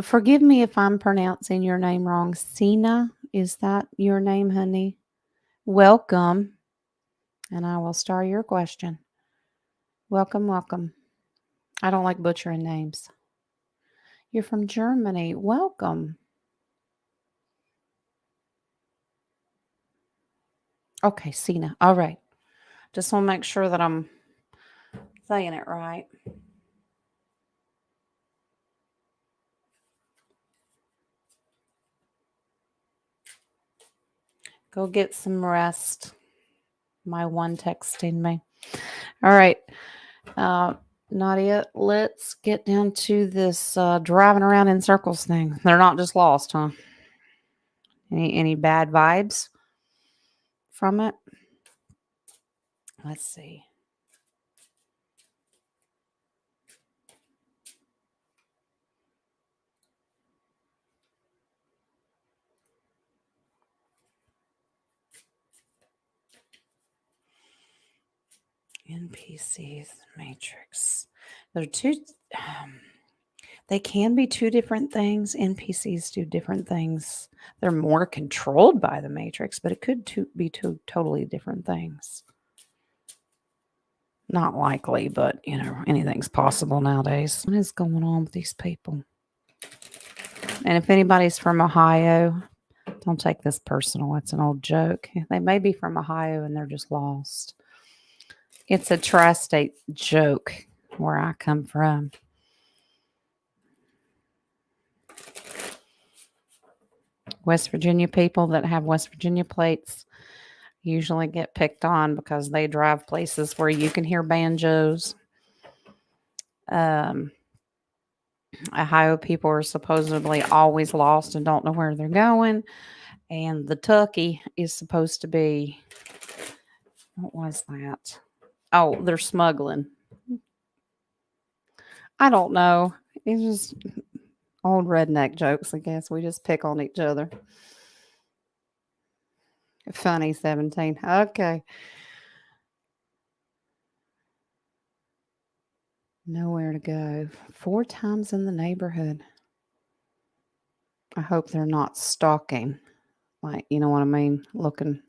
Forgive me if I'm pronouncing your name wrong. Sina, is that your name, honey? Welcome. And I will star your question. Welcome, welcome. I don't like butchering names. You're from Germany. Welcome. Okay, Sina. All right. Just want to make sure that I'm saying it right. Go get some rest. My one texting me. All right. Nadia, let's get down to this driving around in circles thing. They're not just lost, huh? Any bad vibes from it? Let's see. NPCs, Matrix. They're two. They can be two different things. NPCs do different things. They're more controlled by the Matrix, but it could be two totally different things. Not likely, but anything's possible nowadays. What is going on with these people? And if anybody's from Ohio, don't take this personal. It's an old joke. They may be from Ohio and they're just lost. It's a tri-state joke where I come from. West Virginia people that have West Virginia plates usually get picked on because they drive places where you can hear banjos. Ohio people are supposedly always lost and don't know where they're going. And the Tucky is supposed to be, what was that? Oh, they're smuggling. I don't know. It's just old redneck jokes, I guess. We just pick on each other. Funny 17. Okay. Nowhere to go. 4 times in the neighborhood. I hope they're not stalking. Like, you know what I mean? Looking.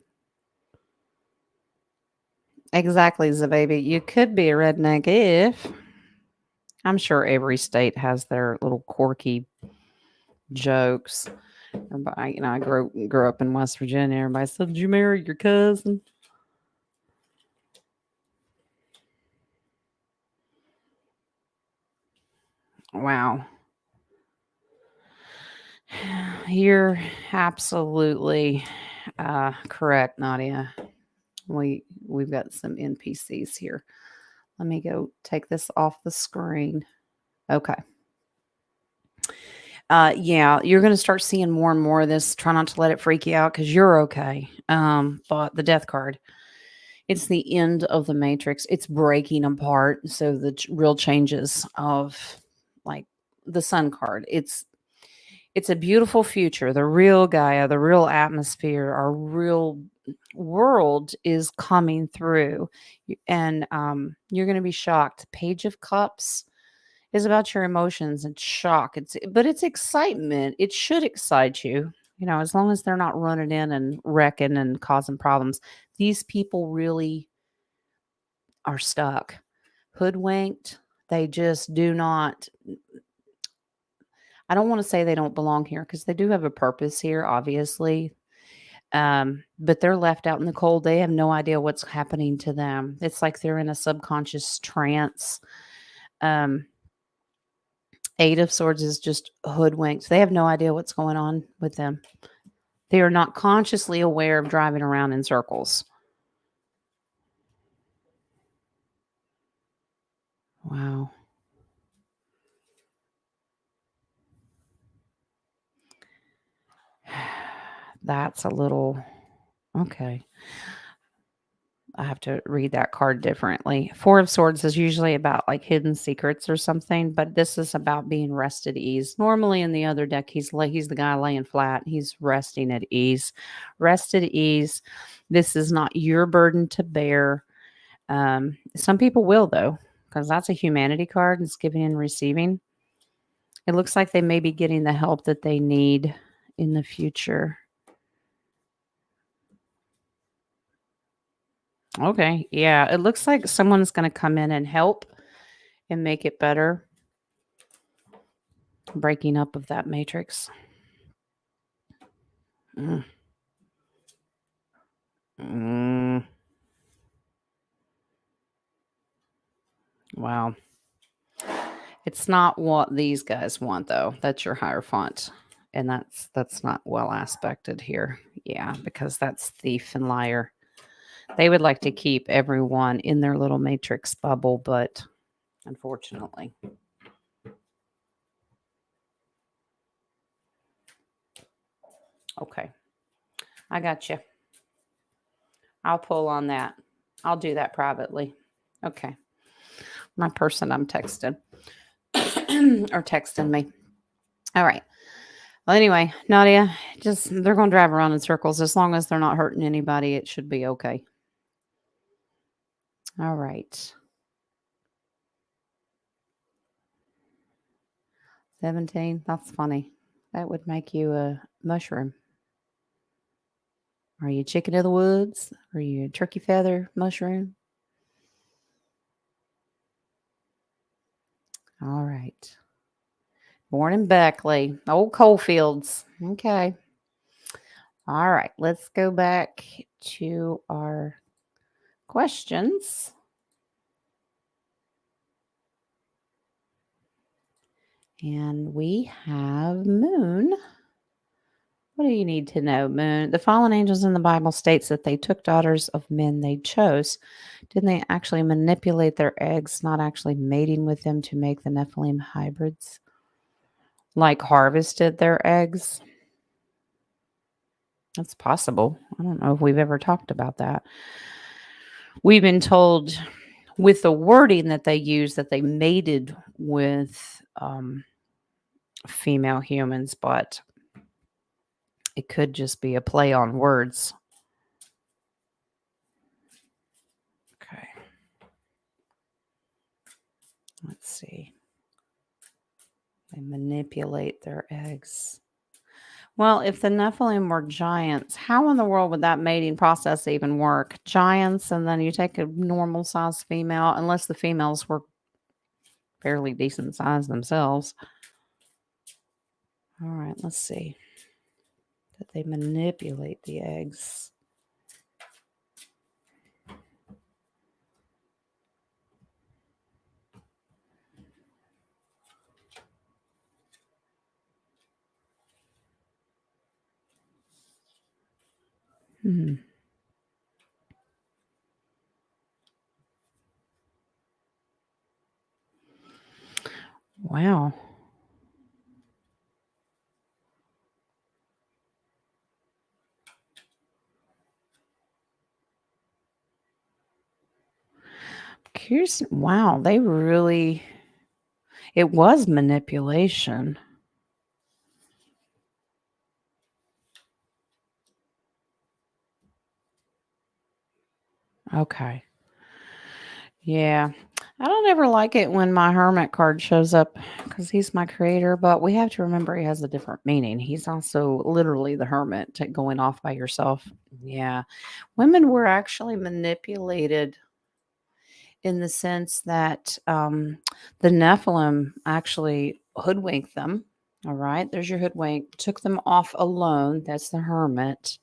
Exactly, Zababy. You could be a redneck if. I'm sure every state has their little quirky jokes. Everybody, I grew up in West Virginia. Everybody said, "Did you marry your cousin?" Wow. You're absolutely correct, Nadia. We've got some NPCs here. Let me go take this off the screen. Okay. Yeah, you're going to start seeing more and more of this. Try not to let it freak you out because you're okay. But the death card, it's the end of the matrix. It's breaking apart. So the real changes of like the sun card. It's a beautiful future. The real Gaia, the real atmosphere, our real world is coming through, and you're going to be shocked. Page of Cups is about your emotions and shock. But it's excitement. It should excite you. You know, as long as they're not running in and wrecking and causing problems. These people really are stuck, hoodwinked. They just do not. I don't want to say they don't belong here because they do have a purpose here, obviously. But they're left out in the cold. They have no idea what's happening to them. It's like they're in a subconscious trance. Um, Eight of Swords is just hoodwinked. They have no idea what's going on with them. They are not consciously aware of driving around in circles. Wow. That's a little okay. I have to read that card differently. Four of Swords is usually about like hidden secrets or something, but this is about being rested at ease. Normally in the other deck, he's the guy laying flat. He's resting at ease. Rested at ease. This is not your burden to bear. Some people will though, because that's a humanity card. It's giving and receiving. It looks like they may be getting the help that they need in the future. Okay. Yeah. It looks like someone's going to come in and help and make it better. Breaking up of that matrix. Mm. Mm. Wow. It's not what these guys want though. That's your Hierophant. And that's not well aspected here. Yeah, because that's thief and liar. They would like to keep everyone in their little matrix bubble, but unfortunately. Okay. I got you. I'll pull on that. I'll do that privately. Okay. My person I'm texting or texting me. All right. Well, anyway, Nadia, just they're going to drive around in circles. As long as they're not hurting anybody, it should be okay. All right. 17. That's funny. That would make you a mushroom. Are you a chicken of the woods? Are you a turkey feather mushroom? All right. Born in Beckley, old coalfields. Okay. All right. Let's go back to our questions. And we have Moon. What do you need to know, Moon? The fallen angels in the Bible states that they took daughters of men they chose. Didn't they actually manipulate their eggs, not actually mating with them to make the Nephilim hybrids? Like harvested their eggs? That's possible. I don't know if we've ever talked about that. We've been told with the wording that they use that they mated with female humans, but it could just be a play on words. Okay. Let's see. They manipulate their eggs. Well, if the Nephilim were giants, how in the world would that mating process even work? Giants, and then you take a normal sized female, unless the females were fairly decent size themselves. All right, let's see. That they manipulate the eggs. Hmm. Wow. Curious. Wow, they really. It was manipulation. Okay. Yeah. I don't ever like it when my hermit card shows up because he's my creator, but we have to remember he has a different meaning. He's also literally the hermit, going off by yourself. Yeah. Women were actually manipulated in the sense that the Nephilim actually hoodwinked them. All right. There's your hoodwink. Took them off alone. That's the hermit,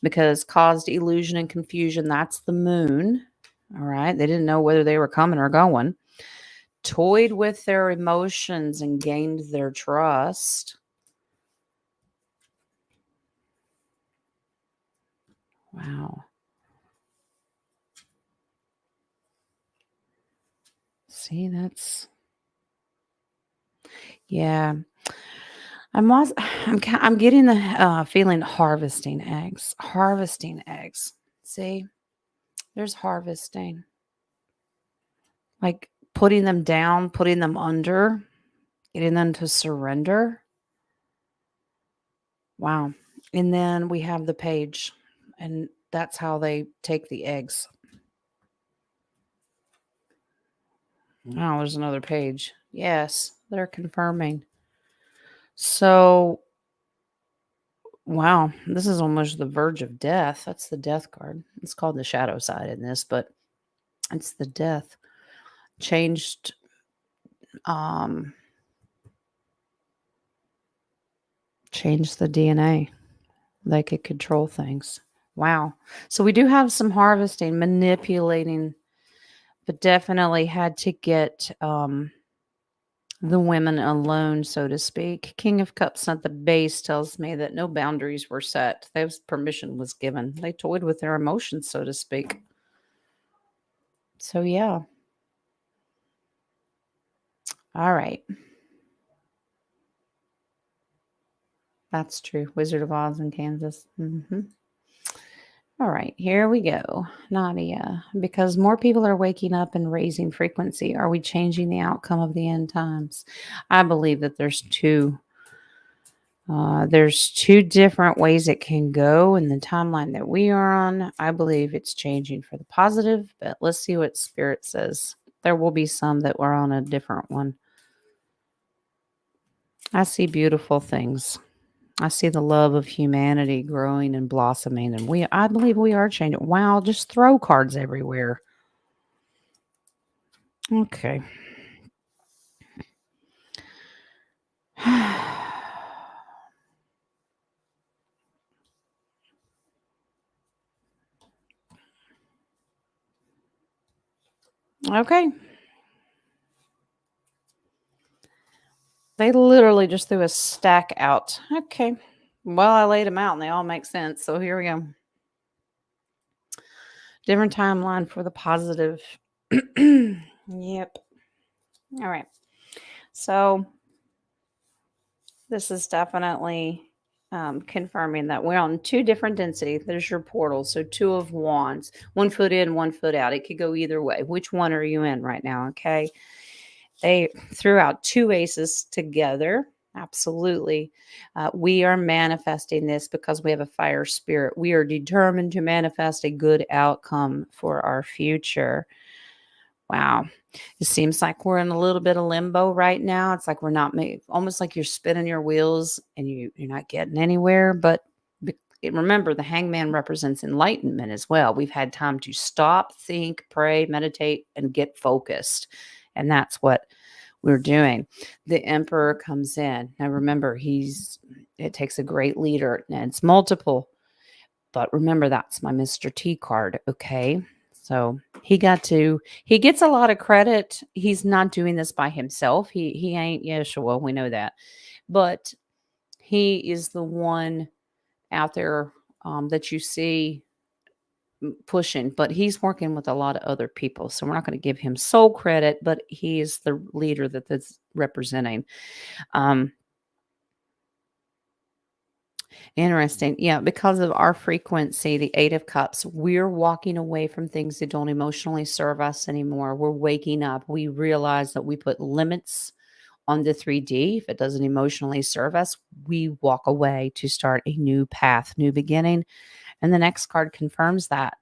because caused illusion and confusion. That's the moon. All right. They didn't know whether they were coming or going. Toyed with their emotions and gained their trust. Wow. See, that's, yeah. I'm getting the feeling harvesting eggs. Harvesting eggs. See, there's harvesting. Like putting them down, putting them under, getting them to surrender. Wow. And then we have the page, and that's how they take the eggs. Oh, there's another page. Yes, they're confirming. So, wow, this is almost the verge of death. That's the death card. It's called the shadow side in this, but it's the death. Changed changed the DNA. They could control things. Wow. So we do have some harvesting, manipulating, but definitely had to get the women alone, so to speak. King of Cups at the base tells me that no boundaries were set. Those permission was given. They toyed with their emotions, so to speak. So yeah. All right. That's true. Wizard of Oz in Kansas. All right, here we go. Nadia, because more people are waking up and raising frequency, are we changing the outcome of the end times? I believe that there's two different ways it can go in the timeline that we are on. I believe it's changing for the positive, but let's see what Spirit says. There will be some that were on a different one. I see beautiful things. I see the love of humanity growing and blossoming, and I believe we are changing. Wow, just throw cards everywhere. Okay. Okay. They literally just threw a stack out. Okay. Well, I laid them out and they all make sense. So here we go. Different timeline for the positive. Yep. All right. So this is definitely confirming that we're on two different density. There's your portal. So 2 of wands, 1 foot in, 1 foot out. It could go either way. Which one are you in right now? Okay. They threw out 2 aces together. Absolutely. We are manifesting this because we have a fire spirit. We are determined to manifest a good outcome for our future. Wow. It seems like we're in a little bit of limbo right now. It's like we're not almost like you're spinning your wheels and you're not getting anywhere. But remember, the hangman represents enlightenment as well. We've had time to stop, think, pray, meditate, and get focused. And that's what we're doing. The emperor comes in. Now remember, it takes a great leader, and it's multiple. But remember, that's my Mr. T card. Okay. So he gets a lot of credit. He's not doing this by himself. He ain't Yeshua. We know that. But he is the one out there that you see pushing, but he's working with a lot of other people. So we're not going to give him sole credit, but he is the leader that's representing. Interesting. Yeah, because of our frequency, the 8 of Cups, we're walking away from things that don't emotionally serve us anymore. We're waking up. We realize that we put limits on the 3D. If it doesn't emotionally serve us, we walk away to start a new path, new beginning. And the next card confirms that.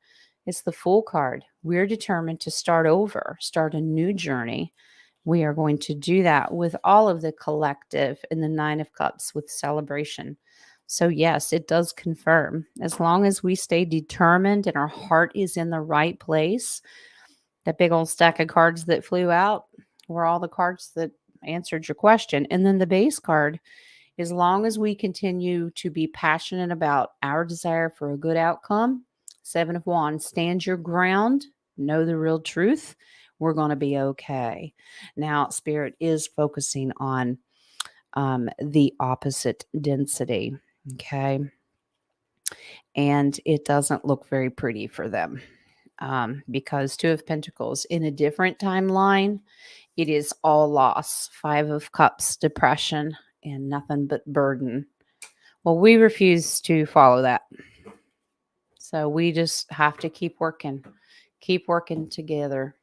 It's the Fool card. We're determined to start over, start a new journey. We are going to do that with all of the collective in the Nine of Cups with celebration. So, yes, it does confirm. As long as we stay determined and our heart is in the right place, that big old stack of cards that flew out were all the cards that answered your question. And then the base card, as long as we continue to be passionate about our desire for a good outcome, Seven of Wands, stand your ground, know the real truth. We're going to be okay. Now, Spirit is focusing on the opposite density. Okay. And it doesn't look very pretty for them because Two of Pentacles in a different timeline, it is all loss. Five of Cups, depression, and nothing but burden. Well, we refuse to follow that. So we just have to keep working together.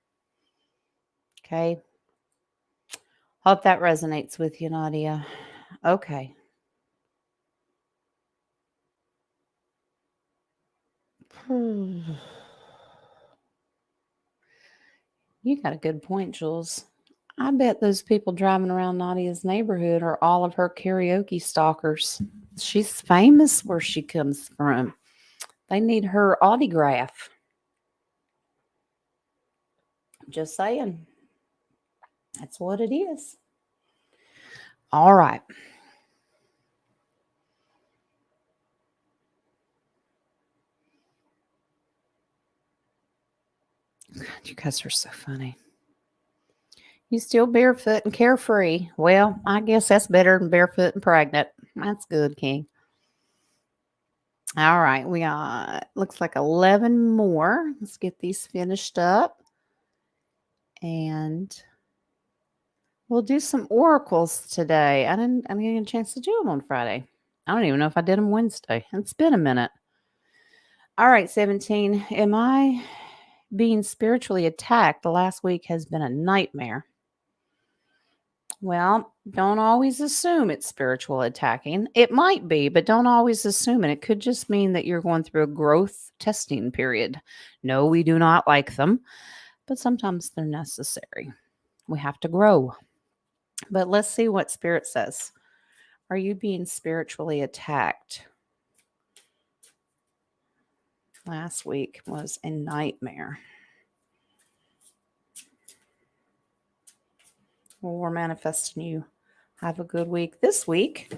Okay. Hope that resonates with you, Nadia. Okay. You got a good point, Jules. I bet those people driving around Nadia's neighborhood are all of her karaoke stalkers. She's famous where she comes from. They need her autograph. Just saying. That's what it is. All right. God, you guys are so funny. You still barefoot and carefree. Well, I guess that's better than barefoot and pregnant. That's good, King. All right. We got, looks like 11 more. Let's get these finished up. And we'll do some oracles today. I didn't get a chance to do them on Friday. I don't even know if I did them Wednesday. It's been a minute. All right, 17. Am I being spiritually attacked? The last week has been a nightmare. Well, don't always assume it's spiritual attacking. It might be, but don't always assume it. It could just mean that you're going through a growth testing period. No, we do not like them, but sometimes they're necessary. We have to grow. But let's see what Spirit says. Are you being spiritually attacked? Last week was a nightmare. Well, we're manifesting you. Have a good week this week.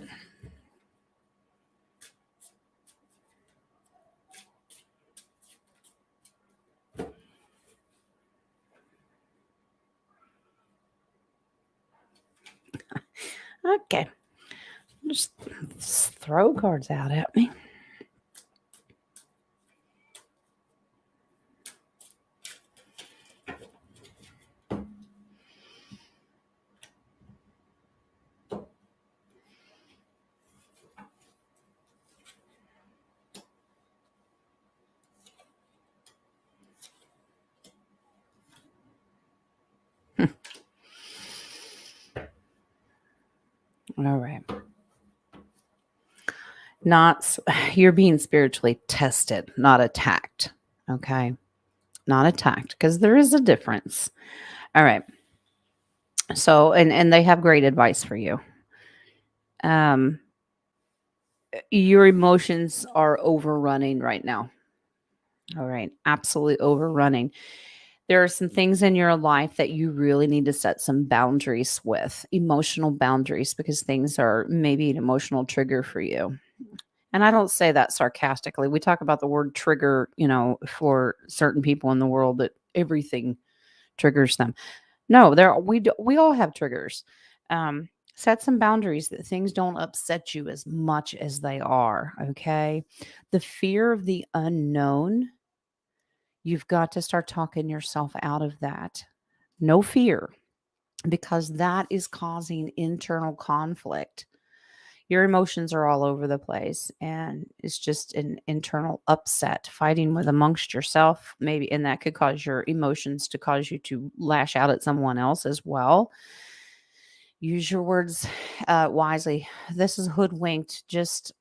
Okay. Just throw cards out at me. All right. You're being spiritually tested, not attacked. Okay. Not attacked, because there is a difference. All right. So, and they have great advice for you. Your emotions are overrunning right now. All right. Absolutely overrunning. There are some things in your life that you really need to set some boundaries with, emotional boundaries, because things are maybe an emotional trigger for you. And I don't say that sarcastically. We talk about the word trigger, for certain people in the world that everything triggers them. No, we all have triggers. Set some boundaries that things don't upset you as much as they are. Okay. The fear of the unknown, you've got to start talking yourself out of that. No fear, because that is causing internal conflict. Your emotions are all over the place, and it's just an internal upset, fighting with amongst yourself, maybe, and that could cause your emotions to cause you to lash out at someone else as well. Use your words wisely. This is hoodwinked. Just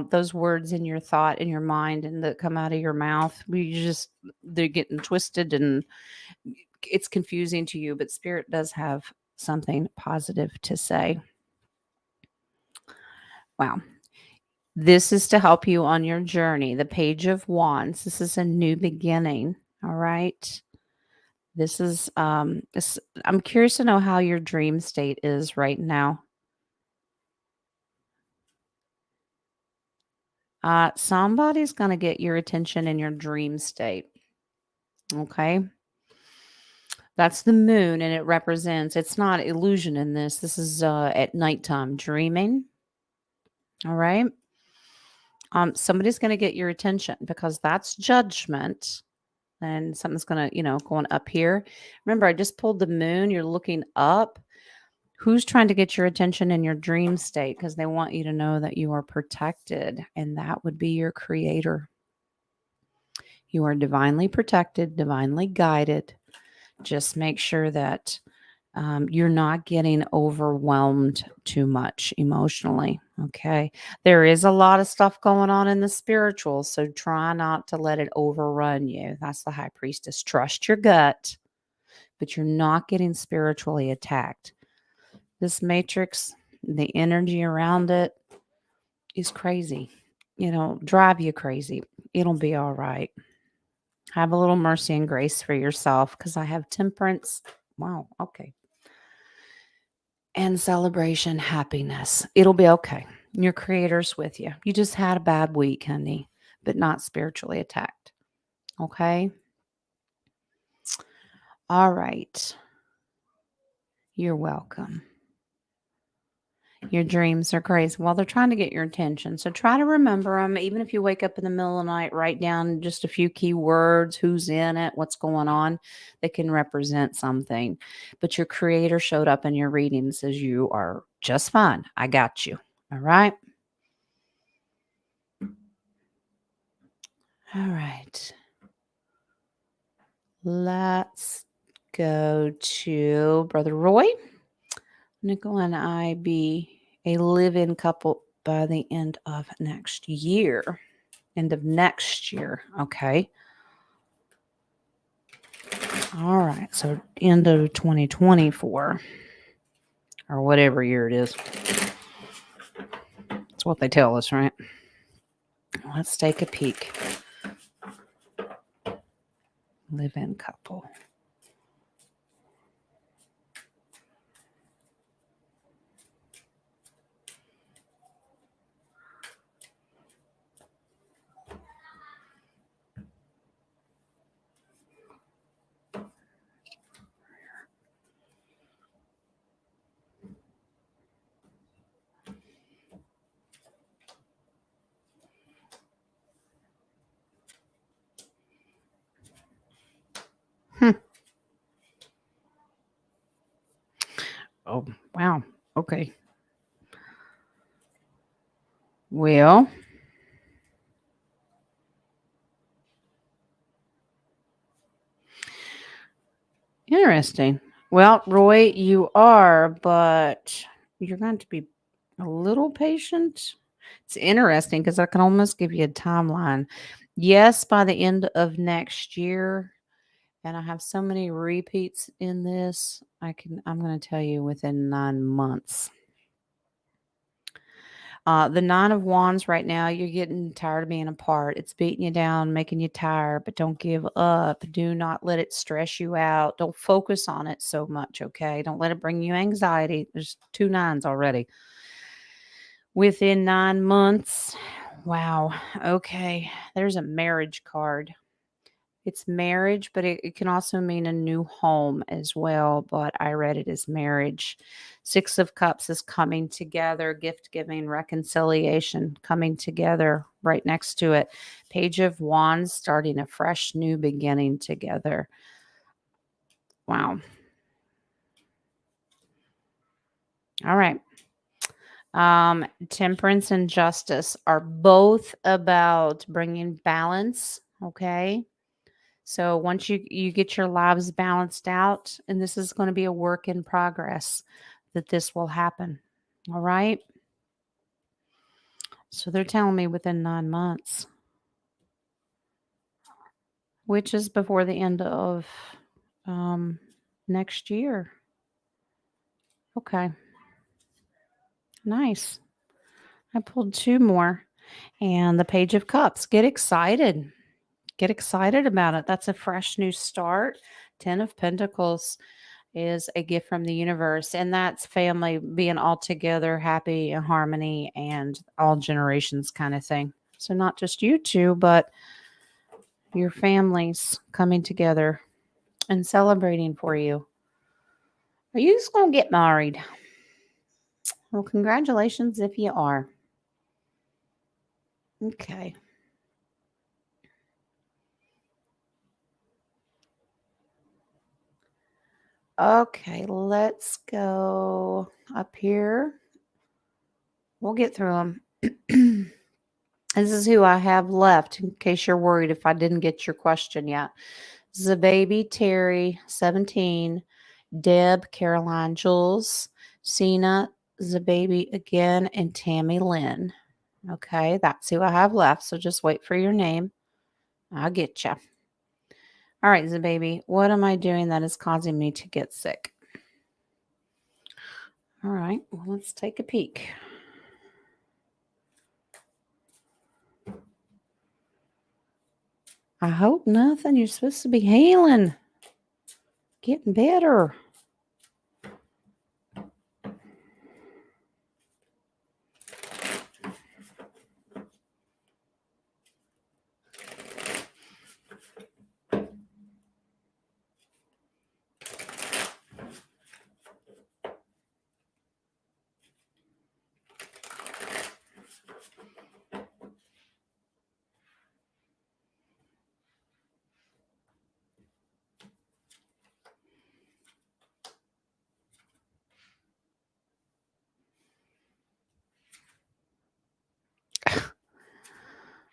those words in your thought, in your mind, and that come out of your mouth, they're getting twisted and it's confusing to you, but spirit does have something positive to say. Wow. This is to help you on your journey. The Page of Wands. This is a new beginning. All right. I'm curious to know how your dream state is right now. Somebody's going to get your attention in your dream state. Okay. That's the moon, and it represents, it's not illusion in this. This is at nighttime dreaming. All right. Somebody's going to get your attention because that's judgment. And something's going to, going up here. Remember, I just pulled the moon. You're looking up. Who's trying to get your attention in your dream state? Because they want you to know that you are protected, and that would be your creator. You are divinely protected, divinely guided. Just make sure that you're not getting overwhelmed too much emotionally. Okay. There is a lot of stuff going on in the spiritual, so try not to let it overrun you. That's the high priestess. Trust your gut, but you're not getting spiritually attacked. This matrix, the energy around it is crazy. Drive you crazy. It'll be all right. Have a little mercy and grace for yourself, because I have temperance. Wow. Okay. And celebration, happiness. It'll be okay. Your creator's with you. You just had a bad week, honey, but not spiritually attacked. Okay? All right. You're welcome. Your dreams are crazy. Well, they're trying to get your attention. So try to remember them. Even if you wake up in the middle of the night, write down just a few key words, who's in it, what's going on. They can represent something. But your creator showed up in your reading and says, you are just fine. I got you. All right. All right. Let's go to Brother Roy. Nicole and I be a live-in couple by the end of next year. End of next year. Okay. All right. So end of 2024 or whatever year it is. That's what they tell us, right? Let's take a peek. Live-in couple. Oh, wow. Okay. Well, interesting. Well, Roy, you are, but you're going to be a little patient. It's interesting because I can almost give you a timeline. Yes, by the end of next year, and I have so many repeats in this, I'm going to tell you within 9 months. The Nine of Wands right now, you're getting tired of being apart. It's beating you down, making you tired, but don't give up. Do not let it stress you out. Don't focus on it so much, okay? Don't let it bring you anxiety. There's 2 nines already. Within 9 months, wow, okay. There's a marriage card. It's marriage, but it can also mean a new home as well. But I read it as marriage. 6 of Cups is coming together, gift giving, reconciliation coming together right next to it. Page of Wands, starting a fresh new beginning together. Wow. All right. Temperance and justice are both about bringing balance. Okay. So once you get your lives balanced out, and this is going to be a work in progress, that this will happen. All right. So they're telling me within 9 months, which is before the end of um, next year. Okay, nice. I pulled 2 more. And the Page of Cups. Get excited. Get excited about it. That's a fresh new start. 10 of Pentacles is a gift from the universe, and that's family being all together, happy and harmony, and all generations kind of thing. So, not just you two, but your families coming together and celebrating for you. Are you just going to get married? Well, congratulations if you are. Okay. Okay, let's go up here. We'll get through them. This is who I have left, in case you're worried if I didn't get your question yet. Zababy Terry, 17. Deb Caroline Jules. Cena Zababy again. And Tammy Lynn. Okay, that's who I have left. So just wait for your name. I'll get you. All right, Zababy, what am I doing that is causing me to get sick? All right, well, let's take a peek. I hope nothing. You're supposed to be healing, getting better.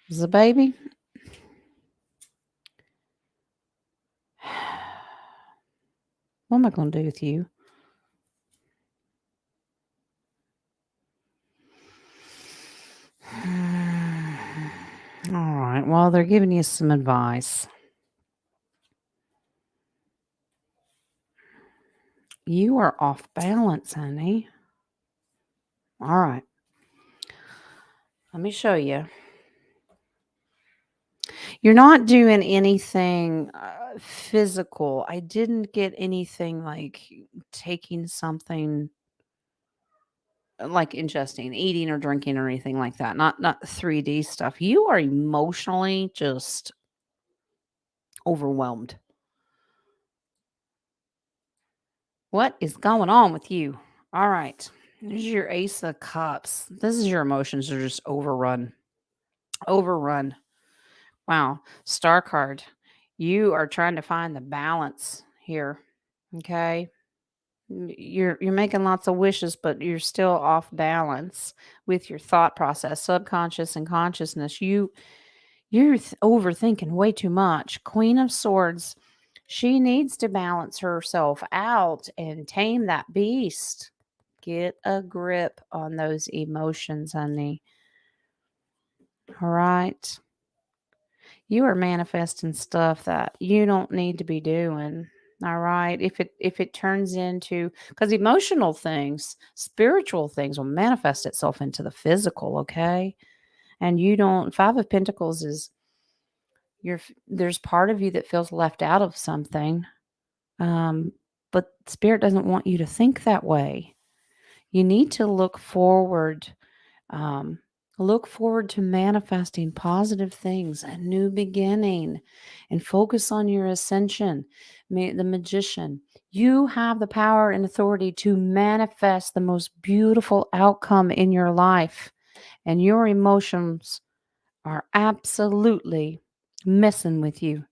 Zababy, what am I going to do with you? All right. Well, they're giving you some advice. You are off balance, honey. All right. Let me show you. You're not doing anything physical. I didn't get anything like taking something like ingesting, eating or drinking or anything like that. Not 3D stuff. You are emotionally just overwhelmed. What is going on with you? All right. Here's your Ace of Cups. This is your emotions are just overrun. Overrun. Wow. Star card. You are trying to find the balance here. Okay. You're making lots of wishes, but you're still off balance with your thought process, subconscious and consciousness. You're overthinking way too much. Queen of Swords. She needs to balance herself out and tame that beast. Get a grip on those emotions, honey. All right. You are manifesting stuff that you don't need to be doing. All right. If it turns into, because emotional things, spiritual things will manifest itself into the physical, okay? And you don't, Five of Pentacles is there's part of you that feels left out of something. But spirit doesn't want you to think that way. You need to um, look forward to manifesting positive things, a new beginning, and focus on your ascension. The magician, you have the power and authority to manifest the most beautiful outcome in your life, and your emotions are absolutely messing with you.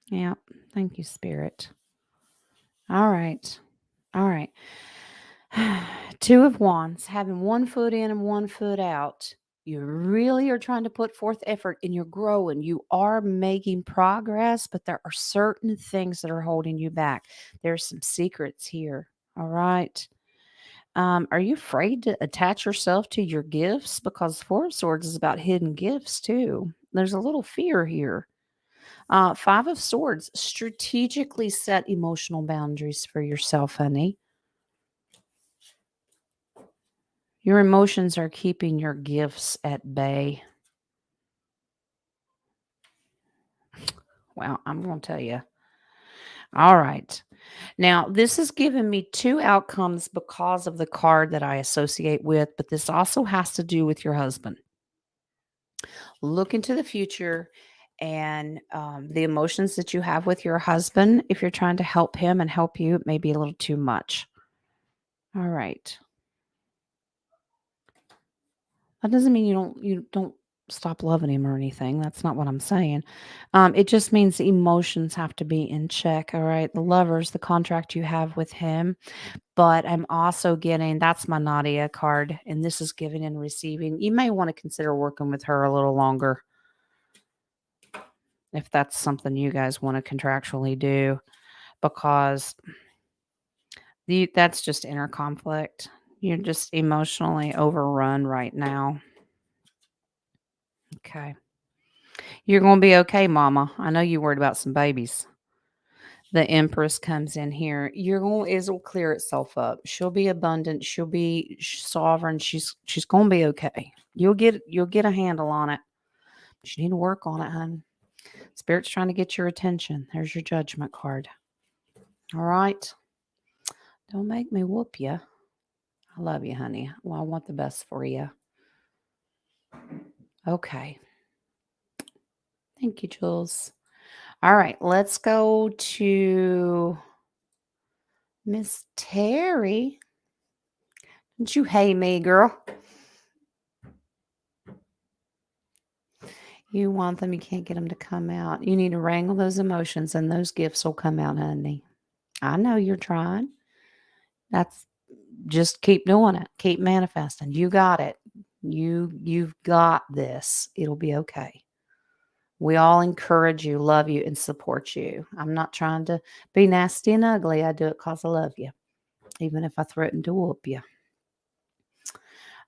Yeah, thank you, Spirit. All right. All right. Two of Wands, having one foot in and one foot out. You really are trying to put forth effort and you're growing. You are making progress, but there are certain things that are holding you back. There's some secrets here. All right. Are you afraid to attach yourself to your gifts? Because Four of Swords is about hidden gifts too. There's a little fear here. Five of Swords, strategically set emotional boundaries for yourself, honey. Your emotions are keeping your gifts at bay. Well, I'm going to tell you. All right. Now, this has given me two outcomes because of the card that I associate with, but this also has to do with your husband. Look into the future and the emotions that you have with your husband. If you're trying to help him and help you, it may be a little too much. All right. That doesn't mean you don't stop loving him or anything. That's not what I'm saying. It just means the emotions have to be in check. All right. The lovers, the contract you have with him. But I'm also getting that's my Nadia card, and this is giving and receiving. You may want to consider working with her a little longer if that's something you guys want to contractually do, because that's just inner conflict. You're just emotionally overrun right now. Okay. You're going to be okay, mama. I know you're worried about some babies. The Empress comes in here. It'll clear itself up. She'll be abundant. She'll be sovereign. She's going to be okay. You'll get a handle on it. But you need to work on it, hon. Spirit's trying to get your attention. There's your Judgment card. All right. Don't make me whoop you. I love you, honey. Well, I want the best for you. Okay. Thank you, Jules. All right, let's go to Miss Terry. Don't you hate me, girl? You want them, you can't get them to come out. You need to wrangle those emotions and those gifts will come out, honey. I know you're trying. That's just keep doing it. Keep manifesting. You got it. You've got this. It'll be okay. We all encourage you, love you, and support you. I'm not trying to be nasty and ugly. I do it because I love you, even if I threaten to whoop you.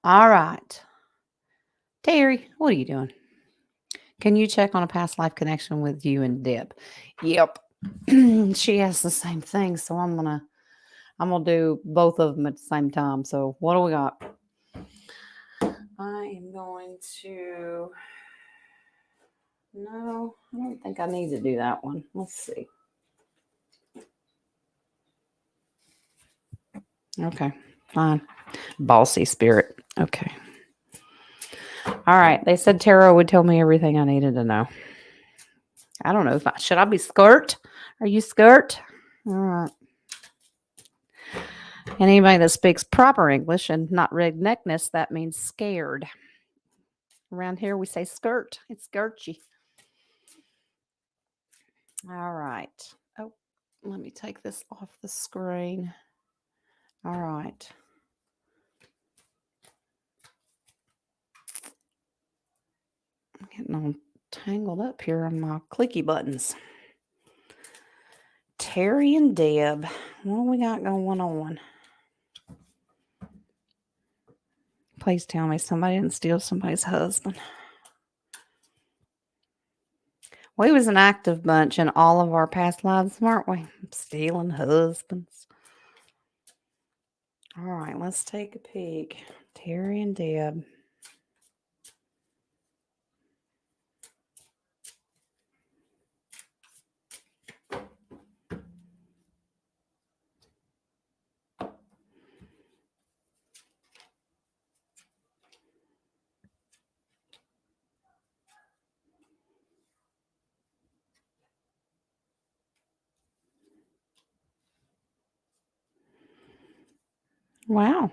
All right. Terry, what are you doing? Can you check on a past life connection with you and Deb? Yep. She has the same thing, so I'm gonna do both of them at the same time. So what do we got? I am going to. No, I don't think I need to do that one. Let's see. Okay, fine. Bossy spirit. Okay. All right. They said tarot would tell me everything I needed to know. I don't know if should I be skirt? Are you skirt? All right. And anybody that speaks proper English and not redneckness, that means scared. Around here we say skirt. It's skirty. All right. Oh, let me take this off the screen. All right. I'm getting all tangled up here on my clicky buttons. Terry and Deb. What do we got going on? Please tell me somebody didn't steal somebody's husband. We was an active bunch in all of our past lives, weren't we? Stealing husbands. All right, let's take a peek. Terry and Deb. Wow.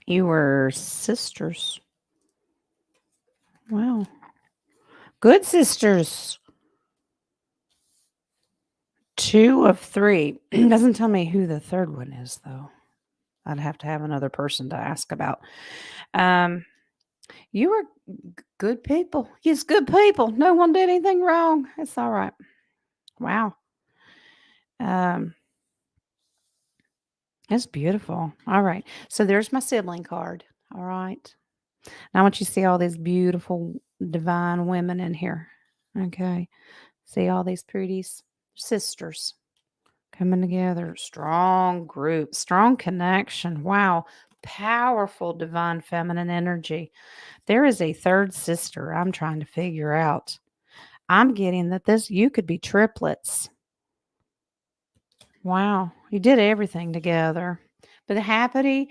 You were sisters. Wow. Good sisters. 2 of 3. Doesn't tell me who the third one is, though. I'd have to have another person to ask about. Um, you were good people. Yes, good people. No one did anything wrong. It's all right. Wow. Um, it's beautiful. All right. So there's my sibling card. All right. Now I want you to see all these beautiful divine women in here. Okay. See all these pretties sisters coming together. Strong group, strong connection. Wow. Powerful divine feminine energy. There is a third sister I'm trying to figure out. I'm getting that you could be triplets. Wow. You did everything together. But happy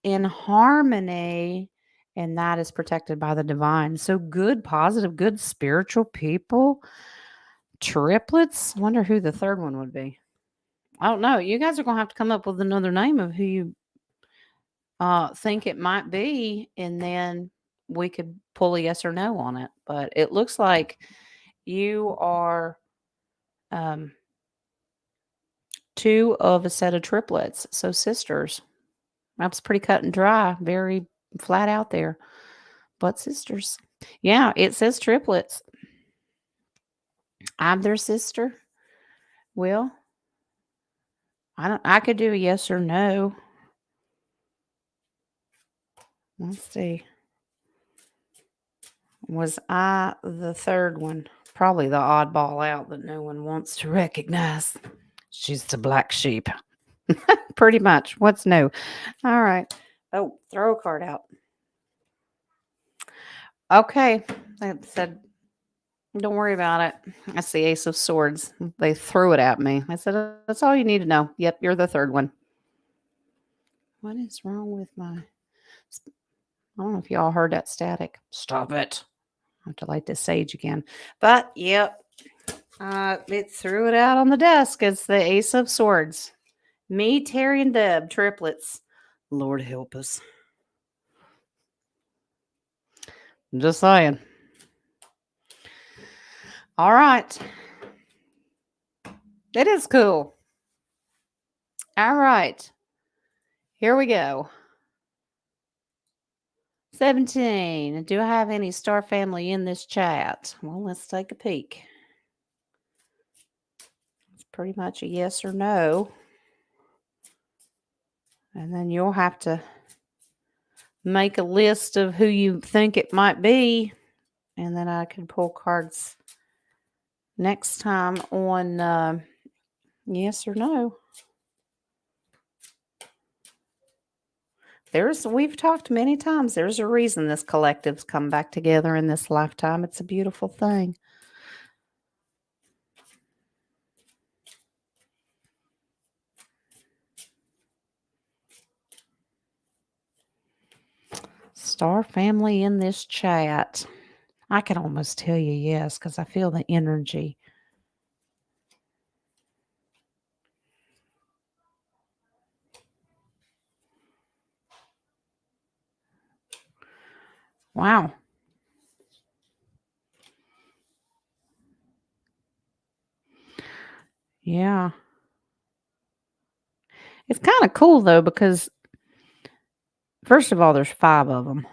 in harmony, and that is protected by the divine. So good, positive, good spiritual people. Triplets. I wonder who the third one would be. I don't know. You guys are gonna have to come up with another name of who you think it might be, and then we could pull a yes or no on it. But it looks like you are um, two of a set of triplets, so sisters. That's pretty cut and dry, very flat out there. But sisters. Yeah, it says triplets. I'm their sister. Well, I could do a yes or no. Let's see. Was I the third one? Probably the oddball out that no one wants to recognize. She's the black sheep. Pretty much. What's new? All right. Oh, throw a card out. Okay. I said, don't worry about it. That's the Ace of Swords. They threw it at me. I said, that's all you need to know. Yep, you're the third one. What is wrong with my. I don't know if y'all heard that static. Stop it. I have to light this sage again. But, yep. It threw it out on the desk. It's the Ace of Swords. Me, Terry, and Deb, triplets. Lord help us. I'm just saying. All right. It is cool. All right. Here we go. 17. Do I have any star family in this chat? Well, let's take a peek. It's pretty much a yes or no. And then you'll have to make a list of who you think it might be. And then I can pull cards next time on yes or no. We've talked many times. There's a reason this collective's come back together in this lifetime. It's a beautiful thing. Star family in this chat. I can almost tell you yes because I feel the energy. Wow. Yeah. It's kind of cool though because first of all, there's 5 of them.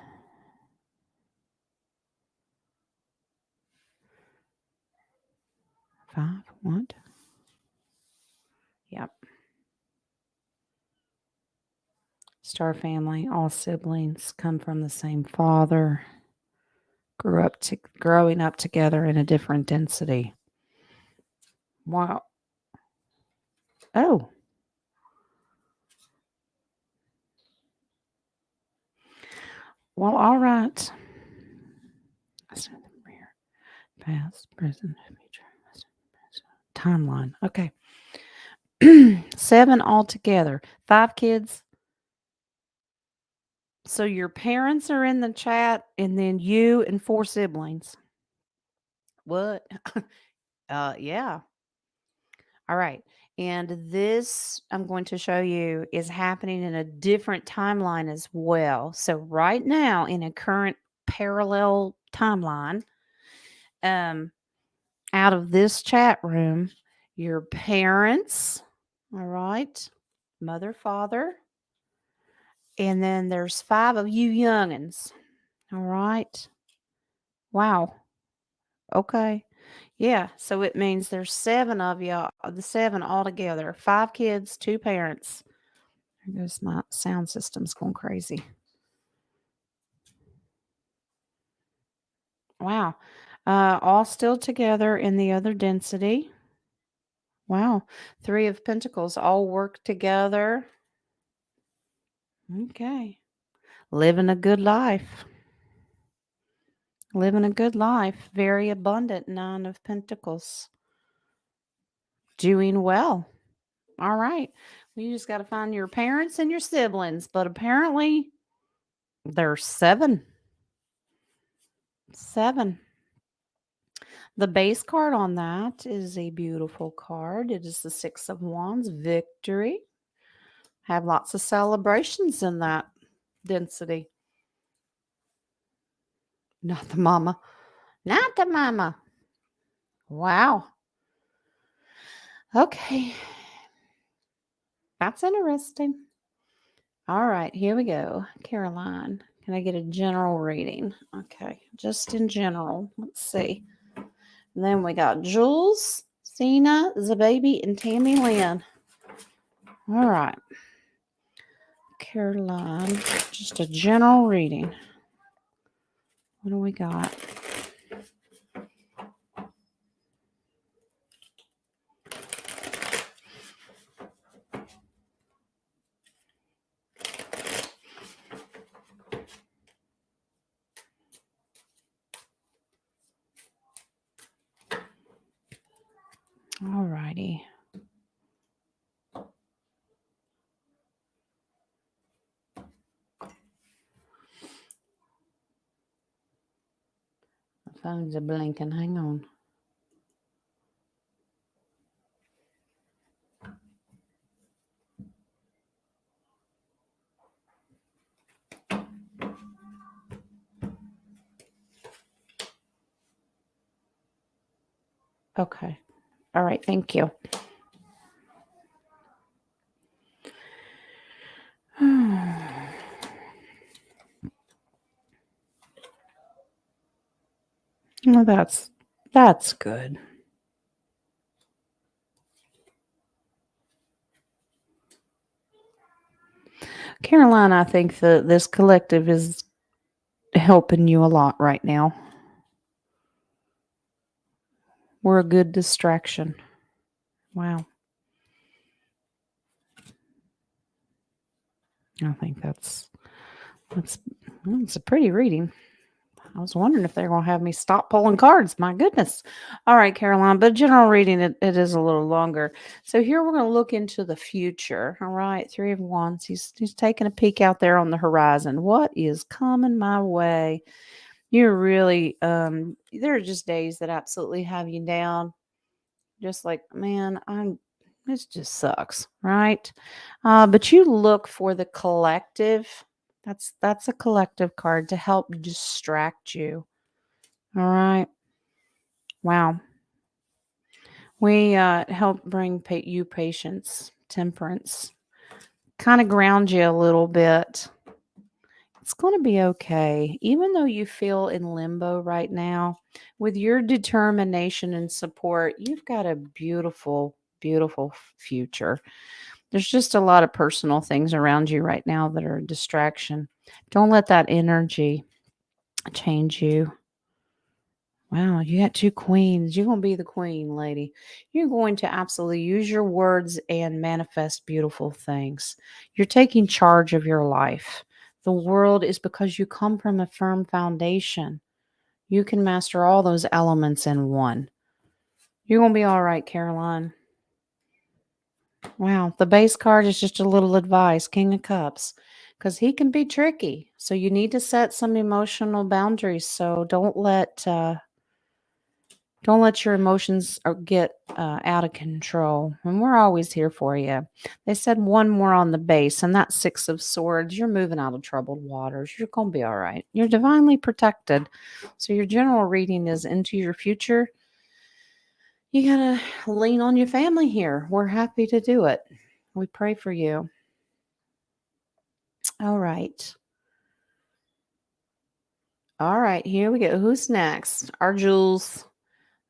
5? What? Yep. Star family, all siblings come from the same father. Growing up together in a different density. Wow. Oh. Well, all right. Past, present, future, timeline. Okay. 7 altogether. 5 kids. So your parents are in the chat, and then you and 4 siblings. What? Yeah. All right. And this I'm going to show you is happening in a different timeline as well. So right now in a current parallel timeline, out of this chat room, your parents, all right, mother, father, and then there's 5 of you youngins. All right. Wow. Okay. Yeah. So it means there's 7 of you, the 7 altogether. 5 kids, 2 parents. There goes my sound system's going crazy. Wow. All still together in the other density. Wow. 3 of Pentacles all work together. Okay. Living a good life. Living a good life. Very abundant. 9 of Pentacles. Doing well. All right. Well, you just got to find your parents and your siblings. But apparently, there's 7. 7. The base card on that is a beautiful card. It is the 6 of Wands. Victory. Have lots of celebrations in that density. Not the mama. Not the mama. Wow. Okay. That's interesting. All right, here we go. Caroline, can I get a general reading? Okay, just in general. Let's see. And then we got Jules, Cena, the baby, and Tammy Lynn. All right. Caroline, just a general reading. What do we got? All righty. The phones are blinking. Hang on. Okay. All right. Thank you. Well, that's good. Caroline, I think that this collective is helping you a lot right now. We're a good distraction. Wow. I think that's a pretty reading. I was wondering if they're going to have me stop pulling cards. My goodness. All right, Caroline, but general reading, it is a little longer. So here we're going to look into the future. All right, 3 of Wands. He's taking a peek out there on the horizon. What is coming my way? You're really, there are just days that absolutely have you down. Just like, man, this just sucks, right? But you look for the collective. That's a collective card to help distract you. All right. Wow. We help bring you patience, temperance, kind of ground you a little bit. It's going to be okay. Even though you feel in limbo right now, with your determination and support, you've got a beautiful, beautiful future. There's just a lot of personal things around you right now that are a distraction. Don't let that energy change you. Wow, you got 2 queens. You're going to be the queen, lady. You're going to absolutely use your words and manifest beautiful things. You're taking charge of your life. The world is because you come from a firm foundation. You can master all those elements in one. You're going to be all right, Caroline. Wow, the base card is just a little advice, King of Cups, because he can be tricky. So you need to set some emotional boundaries. So don't let your emotions get out of control. And we're always here for you. They said one more on the base, and that's 6 of Swords. You're moving out of troubled waters. You're going to be all right. You're divinely protected. So your general reading is into your future. You got to lean on your family here. We're happy to do it. We pray for you. All right. All right, here we go. Who's next? Our Jules.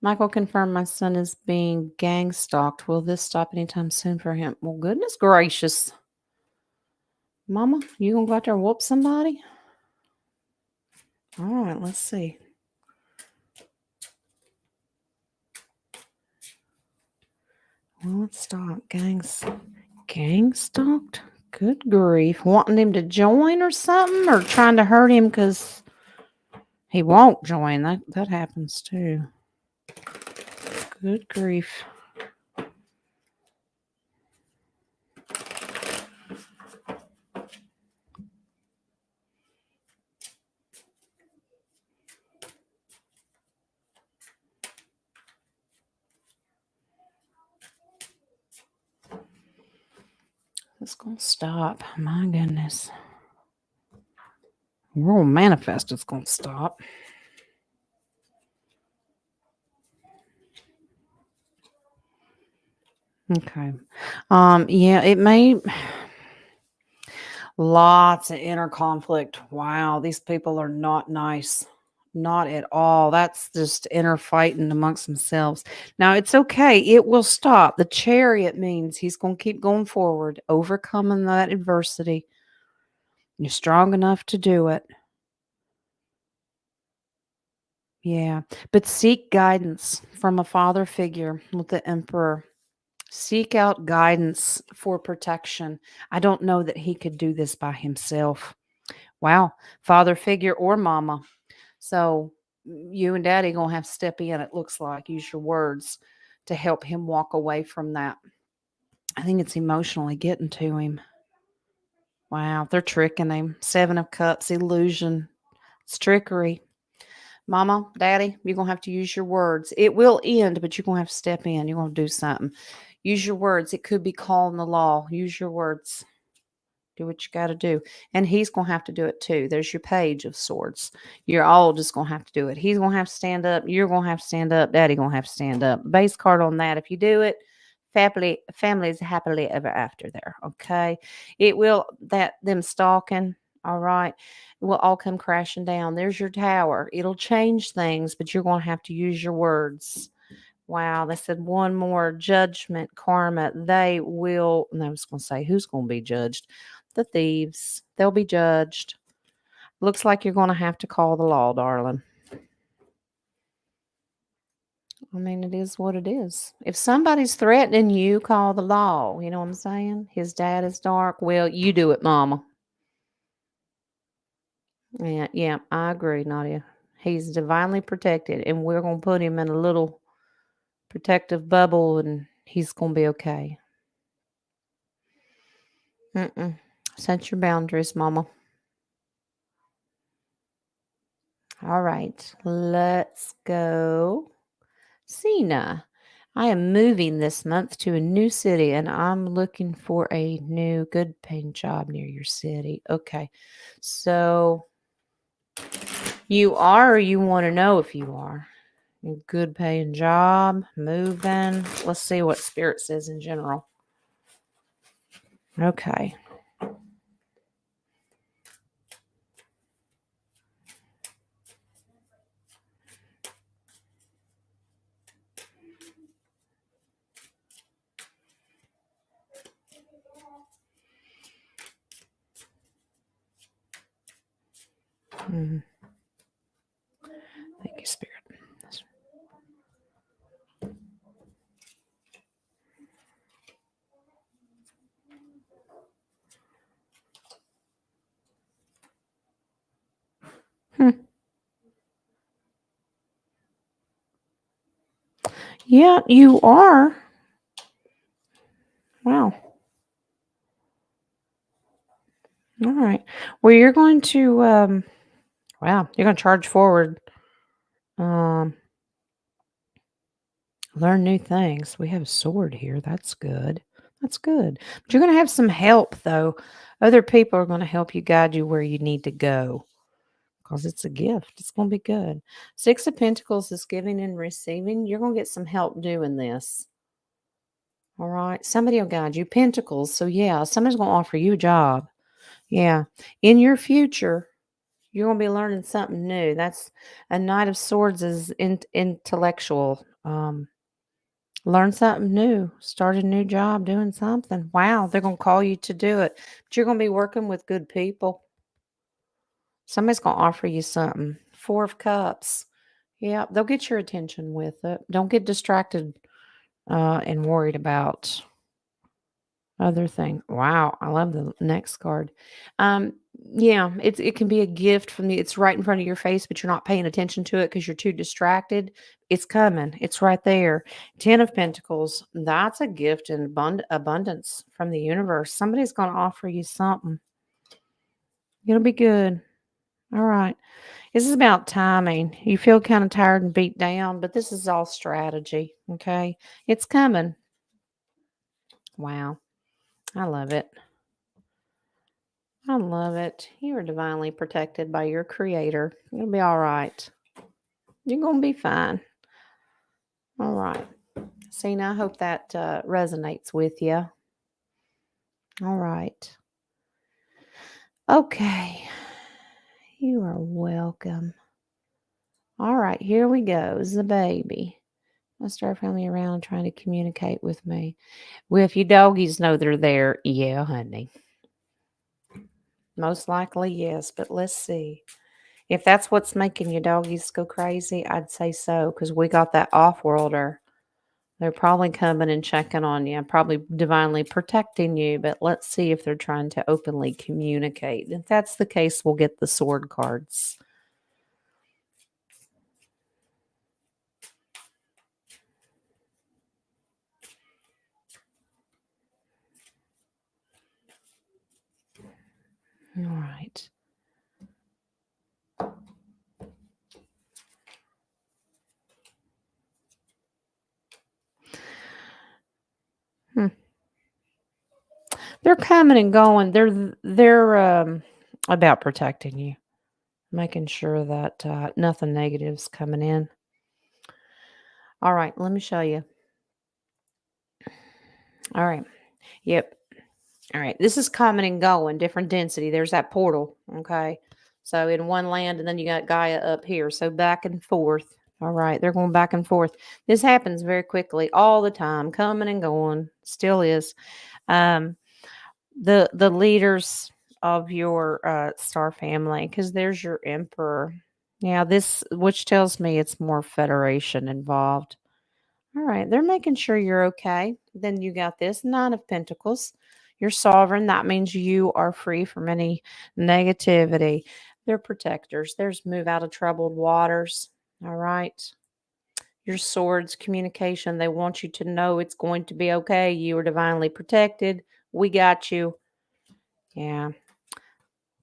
Michael confirmed my son is being gang stalked. Will this stop anytime soon for him? Well, goodness gracious. Mama, you gonna go out there and whoop somebody? All right, let's see. Well, let's stop. Gang stalked? Good grief. Wanting him to join or something? Or trying to hurt him because he won't join. That happens too. Good grief. It's gonna stop. My goodness. We're gonna manifest it's gonna stop. Okay. Yeah, it may lots of inner conflict. Wow, these people are not nice. Not at all. That's just inner fighting amongst themselves. Now it's okay. It will stop. The chariot means he's going to keep going forward, overcoming that adversity. You're strong enough to do it. Yeah. But seek guidance from a father figure with the emperor. Seek out guidance for protection. I don't know that he could do this by himself. Wow. Father figure or mama. So you and daddy going to have to step in, it looks like. Use your words to help him walk away from that. I think it's emotionally getting to him. Wow. They're tricking him. 7 of Cups, illusion. It's trickery. Mama, daddy, you're going to have to use your words. It will end, but you're going to have to step in. You're going to do something. Use your words. It could be calling the law. Use your words. Do what you got to do. And he's going to have to do it too. There's your Page of Swords. You're all just going to have to do it. He's going to have to stand up. You're going to have to stand up. Daddy going to have to stand up. Base card on that. If you do it, family is happily ever after there. Okay. It will, them stalking. All right. It will all come crashing down. There's your Tower. It'll change things, but you're going to have to use your words. Wow, they said one more judgment, karma. They will, and I was going to say, who's going to be judged? The thieves. They'll be judged. Looks like you're going to have to call the law, darling. I mean, it is what it is. If somebody's threatening you, call the law. You know what I'm saying? His dad is dark. Well, you do it, mama. Yeah, I agree, Nadia. He's divinely protected, and we're going to put him in a little protective bubble, and he's going to be okay. Set your boundaries, mama. All right, let's go. Cena. I am moving this month to a new city and I'm looking for a new good paying job near your city. Okay. So you are, or you want to know if you are? A good paying job, moving. Let's see what Spirit says in general. Okay. Mhm. Thank you, Spirit. Yeah, you are. Wow. All right. Well, you're going to wow, you're going to charge forward. Um Learn new things. We have a sword here. That's good. That's good. But you're going to have some help, though. Other people are going to help you guide you where you need to go because it's a gift. It's going to be good. 6 of Pentacles is giving and receiving. You're going to get some help doing this. All right. Somebody will guide you. Pentacles. So, yeah, somebody's going to offer you a job. Yeah. In your future, you're going to be learning something new. That's a Knight of Swords is intellectual. Learn something new. Start a new job doing something. Wow. They're going to call you to do it. But you're going to be working with good people. Somebody's going to offer you something. Four of Cups. Yeah. They'll get your attention with it. Don't get distracted and worried about other thing. Wow, I love the next card. Um, yeah, it can be a gift from the it's right in front of your face, but you're not paying attention to it because you're too distracted. It's coming. It's right there. 10 of Pentacles. That's a gift and abundance from the universe. Somebody's going to offer you something. It'll be good. All right. This is about timing. You feel kind of tired and beat down, but this is all strategy. Okay. It's coming. Wow. I love it. I love it. You are divinely protected by your creator. You'll be all right. You're going to be fine. All right. Cena, I hope that resonates with you. All right. Okay. You are welcome. All right. Here we go. The baby. My star family around trying to communicate with me. Well, if you doggies know they're there, yeah, honey. Most likely, yes. But let's see. If that's what's making your doggies go crazy, I'd say so, because we got that off-worlder. They're probably coming and checking on you, probably divinely protecting you, but let's see if they're trying to openly communicate. If that's the case, we'll get the sword cards. All right. They're coming and going. They're about protecting you, making sure that nothing negative's coming in. All right, let me show you. All right. Yep. All right. This is coming and going, different density. There's that portal. Okay. So in one land, and then you got Gaia up here. So back and forth. All right. They're going back and forth. This happens very quickly all the time, coming and going. Still is. Um, the leaders of your star family, because there's your emperor. Yeah, this which tells me it's more federation involved. All right, they're making sure you're okay. Then you got this Nine of Pentacles. You're sovereign. That means you are free from any negativity. They're protectors. There's move out of troubled waters. All right. Your swords, communication. They want you to know it's going to be okay. You are divinely protected. We got you. Yeah.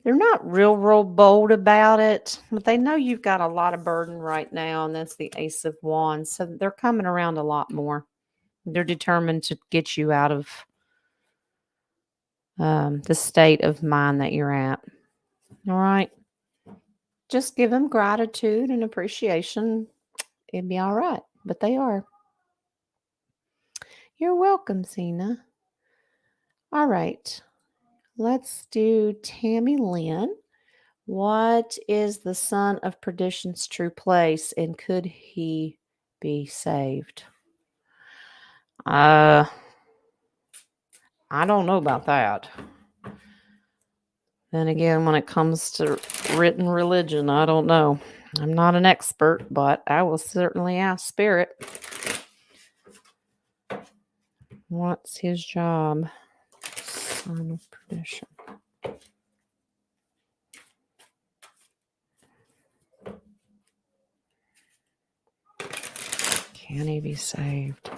They're not real bold about it, but they know you've got a lot of burden right now, and that's the Ace of Wands. So they're coming around a lot more. They're determined to get you out of the state of mind that you're at. All right. Just give them gratitude and appreciation. It'd be all right. But they are. You're welcome, Cena. All right. Let's do Tammy Lynn. What is the son of perdition's true place, and could he be saved? I don't know about that. Then again, when it comes to written religion, I don't know. I'm not an expert, but I will certainly ask Spirit. What's his job? Son of perdition. Can he be saved?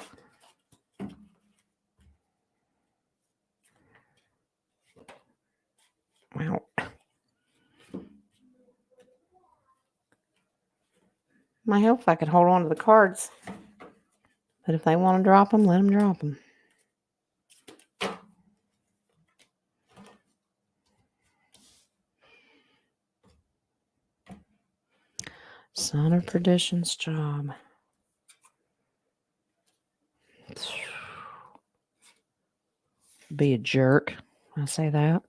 Wow. My help if I could hold on to the cards. But if they want to drop them, let them drop them. Son of perdition's job. Be a jerk. I say that.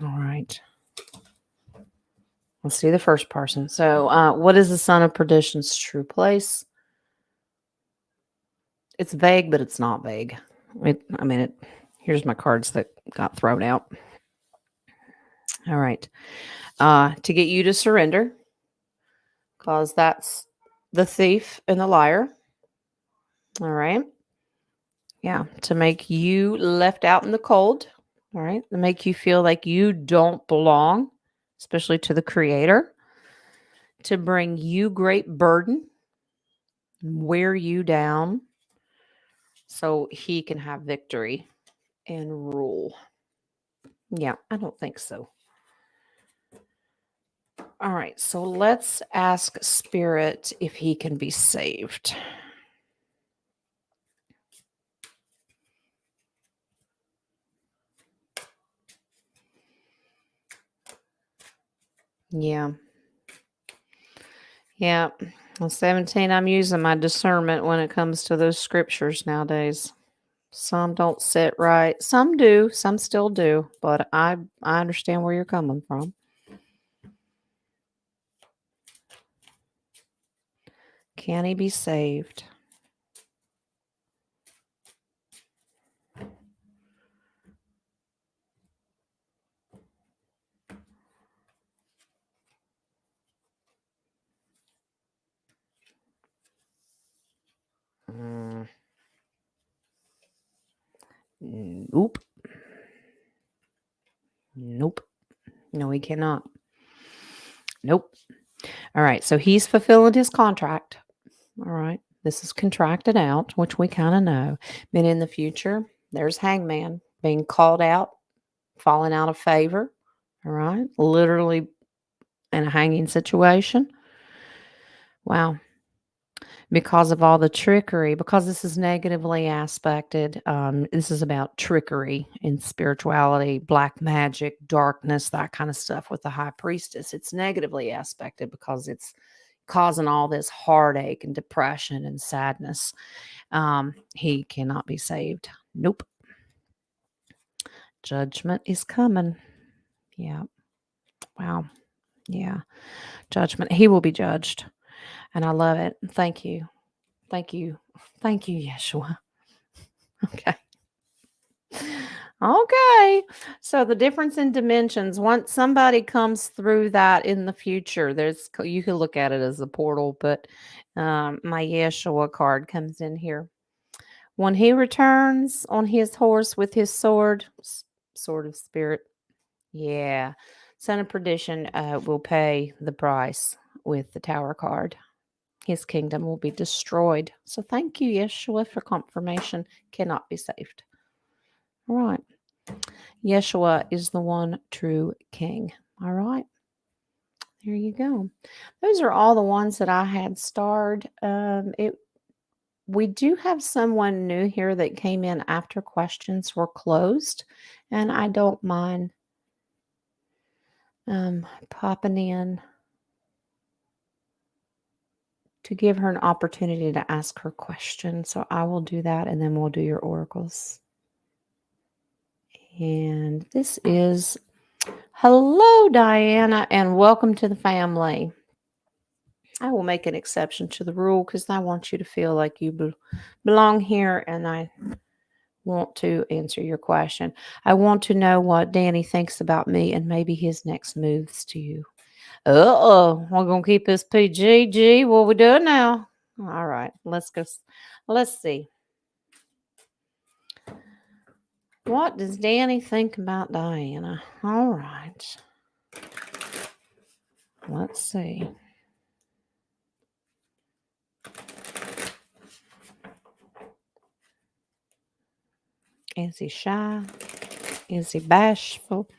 All right. Let's see the first person. So, what is the son of perdition's true place? It's vague, but it's not vague. Here's my cards that got thrown out. All right. To get you to surrender, because that's the thief and the liar. All right. Yeah. To make you left out in the cold. All right. To make you feel like you don't belong, especially to the creator. To bring you great burden, wear you down so he can have victory and rule. Yeah, I don't think so. All right. So let's ask Spirit if he can be saved. Yeah. Yeah. Well, 17, I'm using my discernment when it comes to those scriptures nowadays. Some don't sit right. Some do. Some still do. But I understand where you're coming from. Can he be saved? Nope. Nope. No, he cannot. Nope. All right. So he's fulfilling his contract. All right. This is contracted out, which we kind of know. But in the future, there's Hangman being called out, falling out of favor. All right. Literally in a hanging situation. Wow. Because of all the trickery, because this is negatively aspected. This is about trickery in spirituality, black magic, darkness, that kind of stuff with the high priestess. It's negatively aspected because it's causing all this heartache and depression and sadness. He cannot be saved. Nope. Judgment is coming. Yeah. Wow. Yeah. Judgment. He will be judged. And I love it. Thank you. Thank you. Thank you, Yeshua. Okay. Okay. So the difference in dimensions, once somebody comes through that in the future, you can look at it as a portal, but my Yeshua card comes in here. When he returns on his horse with his sword, sword of spirit, yeah, son of perdition will pay the price with the tower card. His kingdom will be destroyed. So thank you, Yeshua, for confirmation. Cannot be saved. All right. Yeshua is the one true king. All right. There you go. Those are all the ones that I had starred. We do have someone new here that came in after questions were closed, and I don't mind popping in to give her an opportunity to ask her question. So I will do that, and then we'll do your oracles. And this is, hello, Diana, and welcome to the family. I will make an exception to the rule because I want you to feel like you belong here, and I want to answer your question. I want to know what Danny thinks about me and maybe his next moves to you. Uh-oh, we're going to keep this PG. What we doing now? All right, let's go. Let's see. What does Danny think about Diana? All right. Let's see. Is he shy? Is he bashful?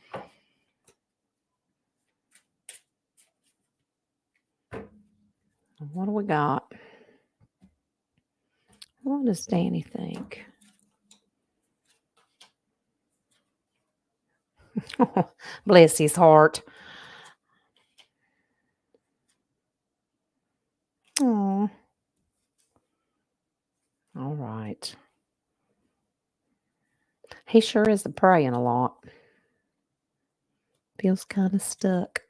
What do we got? What does Danny think? Bless his heart. He sure is praying a lot. Feels kind of stuck.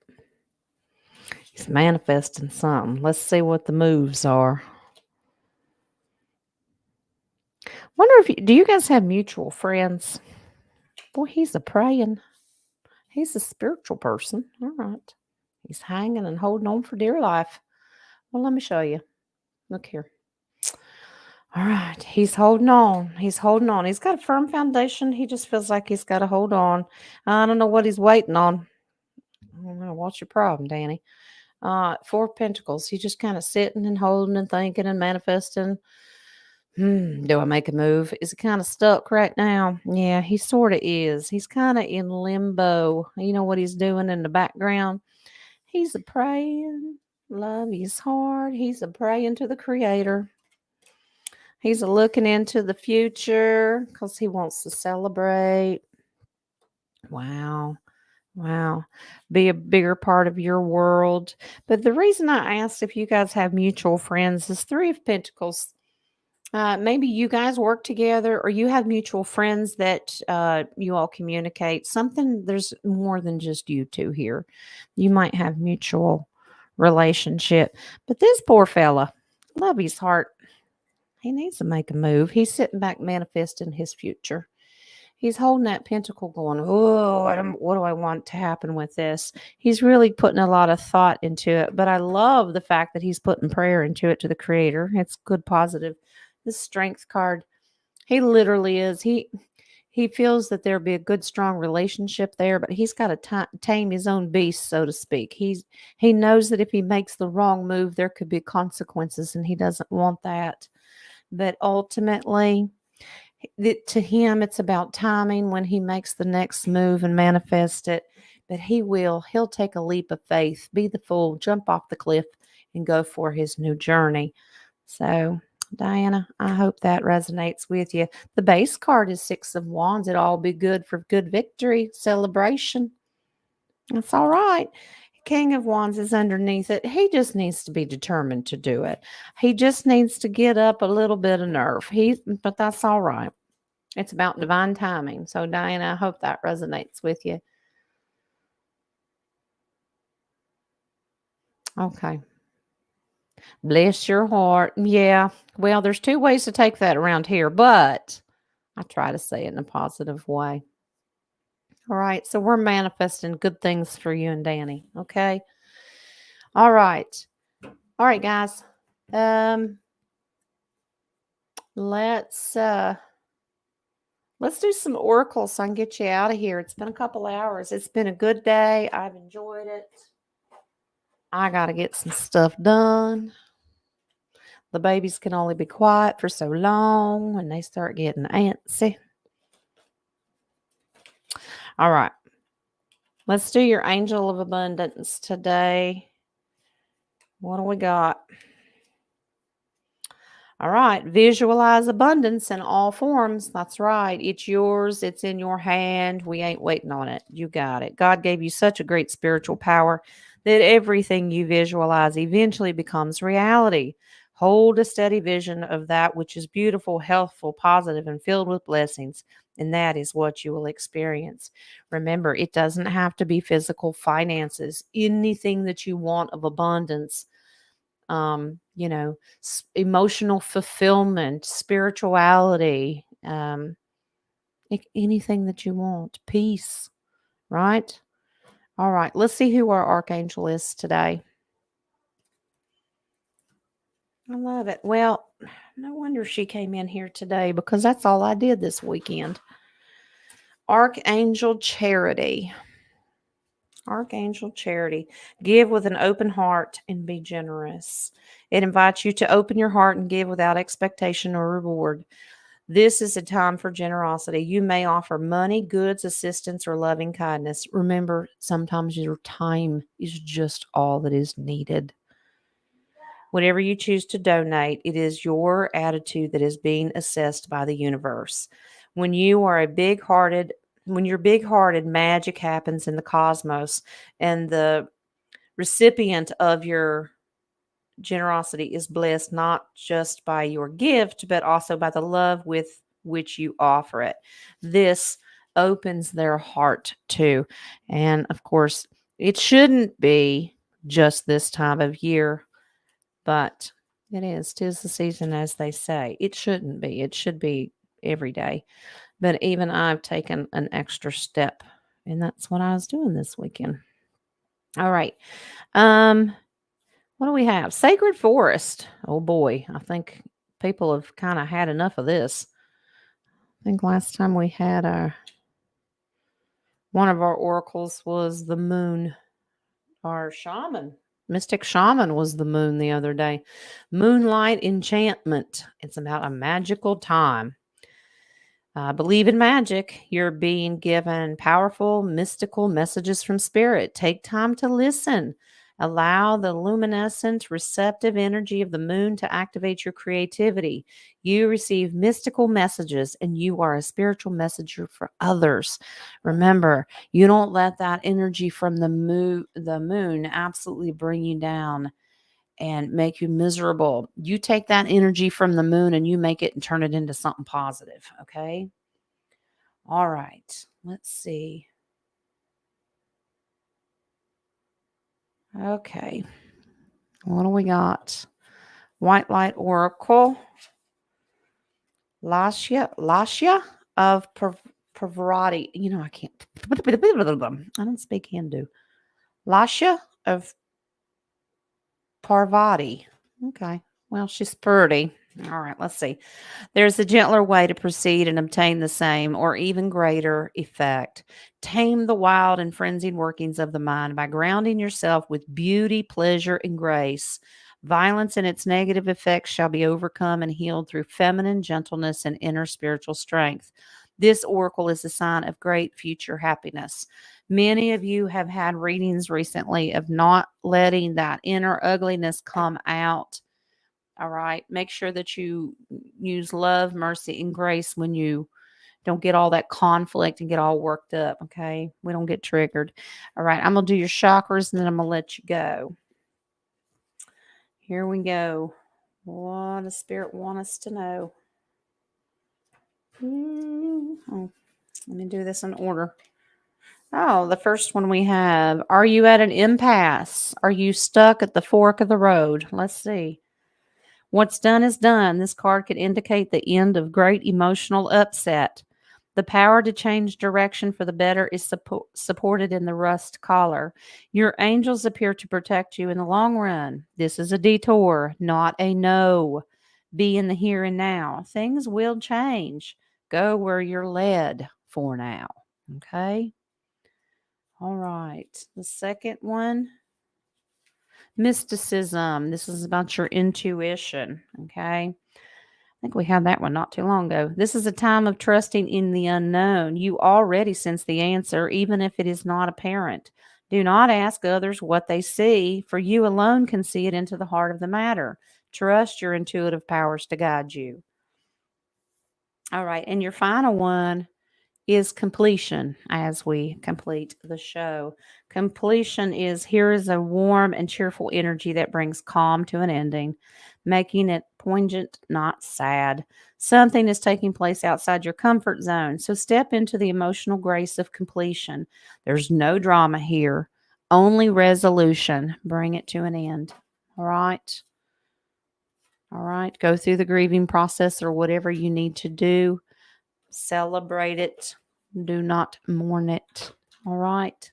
He's manifesting something. Let's see what the moves are. Wonder if do you guys have mutual friends? Boy, he's a praying. He's a spiritual person. All right. He's hanging and holding on for dear life. Well, let me show you. Look here. All right. He's holding on. He's holding on. He's got a firm foundation. He just feels like he's got to hold on. I don't know what he's waiting on. I don't know. What's your problem, Danny? Four of Pentacles. He's just kind of sitting and holding and thinking and manifesting. Do I make a move? Is he kind of stuck right now? Yeah, he sort of is. He's kind of in limbo. You know what he's doing in the background? He's a praying. Love his heart. He's a praying to the Creator. He's a looking into the future because he wants to celebrate. Wow. Wow. Be a bigger part of your world. But the reason I asked if you guys have mutual friends is Three of Pentacles. Maybe you guys work together or you have mutual friends that you all communicate. Something, there's more than just you two here. You might have mutual relationship. But this poor fella, love his heart. He needs to make a move. He's sitting back manifesting his future. He's holding that pentacle going, oh, what do I want to happen with this? He's really putting a lot of thought into it. But I love the fact that he's putting prayer into it to the Creator. It's good, positive. This Strength card, he literally is. He feels that there'll be a good, strong relationship there, but he's got to tame his own beast, so to speak. He knows that if he makes the wrong move, there could be consequences, and he doesn't want that. But ultimately, to him, it's about timing when he makes the next move and manifest it. But he'll take a leap of faith, be the fool, jump off the cliff, and go for his new journey. So, Diana, I hope that resonates with you. The base card is Six of Wands. It'll all be good for good victory, celebration. That's all right. King of Wands is underneath it. He just needs to be determined to do it. He just needs to get up a little bit of nerve. But that's all right. It's about divine timing. So, Diana, I hope that resonates with you. Okay. Bless your heart. Yeah. Well, there's two ways to take that around here, but I try to say it in a positive way. All right. So we're manifesting good things for you and Danny. Okay. All right. All right, guys. Let's do some oracles so I can get you out of here. It's been a couple hours. It's been a good day. I've enjoyed it. I got to get some stuff done. The babies can only be quiet for so long when they start getting antsy. All right. Let's do your angel of abundance today. What do we got? All right. Visualize abundance in all forms. That's right. It's yours. It's in your hand. We ain't waiting on it. You got it. God gave you such a great spiritual power that everything you visualize eventually becomes reality. Hold a steady vision of that which is beautiful, healthful, positive, and filled with blessings. And that is what you will experience. Remember, it doesn't have to be physical finances. Anything that you want of abundance, emotional fulfillment, spirituality, anything that you want, peace, right? All right, let's see who our archangel is today. I love it. Well, no wonder she came in here today because that's all I did this weekend. Archangel Charity. Archangel Charity. Give with an open heart and be generous. It invites you to open your heart and give without expectation or reward. This is a time for generosity. You may offer money, goods, assistance, or loving kindness. Remember, sometimes your time is just all that is needed. Whatever you choose to donate, it is your attitude that is being assessed by the universe. When you're big-hearted, magic happens in the cosmos, and the recipient of your generosity is blessed not just by your gift, but also by the love with which you offer it. This opens their heart too. And of course, it shouldn't be just this time of year, but it is. 'Tis the season, as they say. It shouldn't be. It should be every day. But even I've taken an extra step, and that's what I was doing this weekend. All right. Um, what do we have? Sacred Forest. Oh boy, I think people have kind of had enough of this. I think last time we had one of our oracles was the moon. Our shaman, mystic shaman, was the moon the other day. Moonlight enchantment. It's about a magical time. Believe in magic. You're being given powerful, mystical messages from spirit. Take time to listen. Allow the luminescent, receptive energy of the moon to activate your creativity. You receive mystical messages and you are a spiritual messenger for others. Remember, you don't let that energy from the moon absolutely bring you down and make you miserable. You take that energy from the moon and you make it and turn it into something positive, okay? All right. Let's see. Okay. What do we got? White Light Oracle. Lascia of Parvati. You know, I can't. I don't speak Hindu. Lascia of Parvati. Okay. Well, she's pretty. All right, let's see. There's a gentler way to proceed and obtain the same or even greater effect. Tame the wild and frenzied workings of the mind by grounding yourself with beauty, pleasure, and grace. Violence and its negative effects shall be overcome and healed through feminine gentleness and inner spiritual strength. This oracle is a sign of great future happiness. Many of you have had readings recently of not letting that inner ugliness come out. All right. Make sure that you use love, mercy, and grace when you don't get all that conflict and get all worked up. Okay. We don't get triggered. All right. I'm going to do your chakras and then I'm going to let you go. Here we go. What does Spirit want us to know? Oh, let me do this in order. Oh, the first one we have. Are you at an impasse? Are you stuck at the fork of the road? Let's see. What's done is done. This card could indicate the end of great emotional upset. The power to change direction for the better is supported in the rust collar. Your angels appear to protect you in the long run. This is a detour, not a no. Be in the here and now. Things will change. Go where you're led for now. Okay? All right. The second one, mysticism. This is about your intuition. Okay? I think we had that one not too long ago. This is a time of trusting in the unknown. You already sense the answer, even if it is not apparent. Do not ask others what they see, for you alone can see it into the heart of the matter. Trust your intuitive powers to guide you. All right. And your final one is completion as we complete the show. Completion is here is a warm and cheerful energy that brings calm to an ending, making it poignant, not sad. Something is taking place outside your comfort zone. So step into the emotional grace of completion. There's no drama here, only resolution. Bring it to an end. All right. All right. Go through the grieving process or whatever you need to do. Celebrate it. Do not mourn it. All right.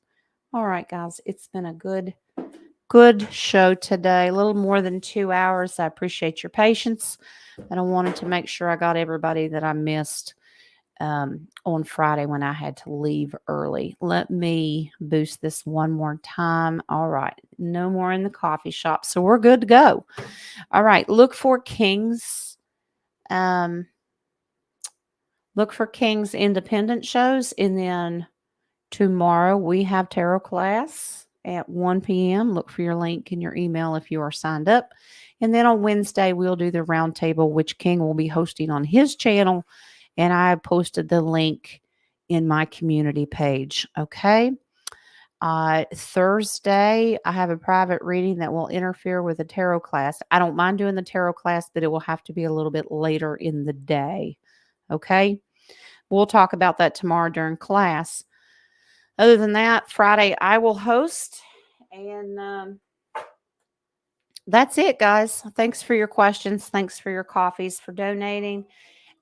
All right, guys. It's been a good show today. A little more than 2 hours. I appreciate your patience. And I wanted to make sure I got everybody that I missed on Friday when I had to leave early. Let me boost this one more time. All right. No more in the coffee shop. So we're good to go. All right. Look for King's independent shows. And then tomorrow we have tarot class at 1 p.m. Look for your link in your email if you are signed up. And then on Wednesday, we'll do the roundtable, which King will be hosting on his channel. And I posted the link in my community page. Okay. Thursday, I have a private reading that will interfere with the tarot class. I don't mind doing the tarot class, but it will have to be a little bit later in the day. Okay. We'll talk about that tomorrow during class. Other than that, Friday I will host. And that's it, guys. Thanks for your questions. Thanks for your coffees, for donating.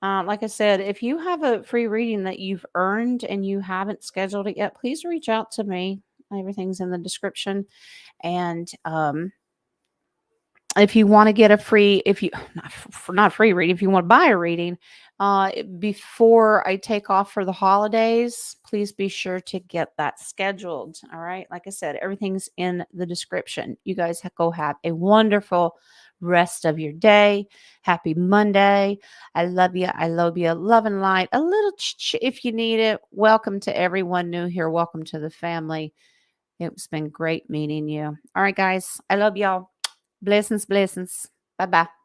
Like I said, if you have a free reading that you've earned and you haven't scheduled it yet, please reach out to me. Everything's in the description. And if you want to get a free, if you not free reading, if you want to buy a reading before I take off for the holidays, please be sure to get that scheduled. All right. Like I said, everything's in the description. You guys go have a wonderful rest of your day. Happy Monday. I love you. I love you. Love and light. A little if you need it. Welcome to everyone new here. Welcome to the family. It's been great meeting you. All right, guys. I love y'all. Blessings, blessings. Bye bye.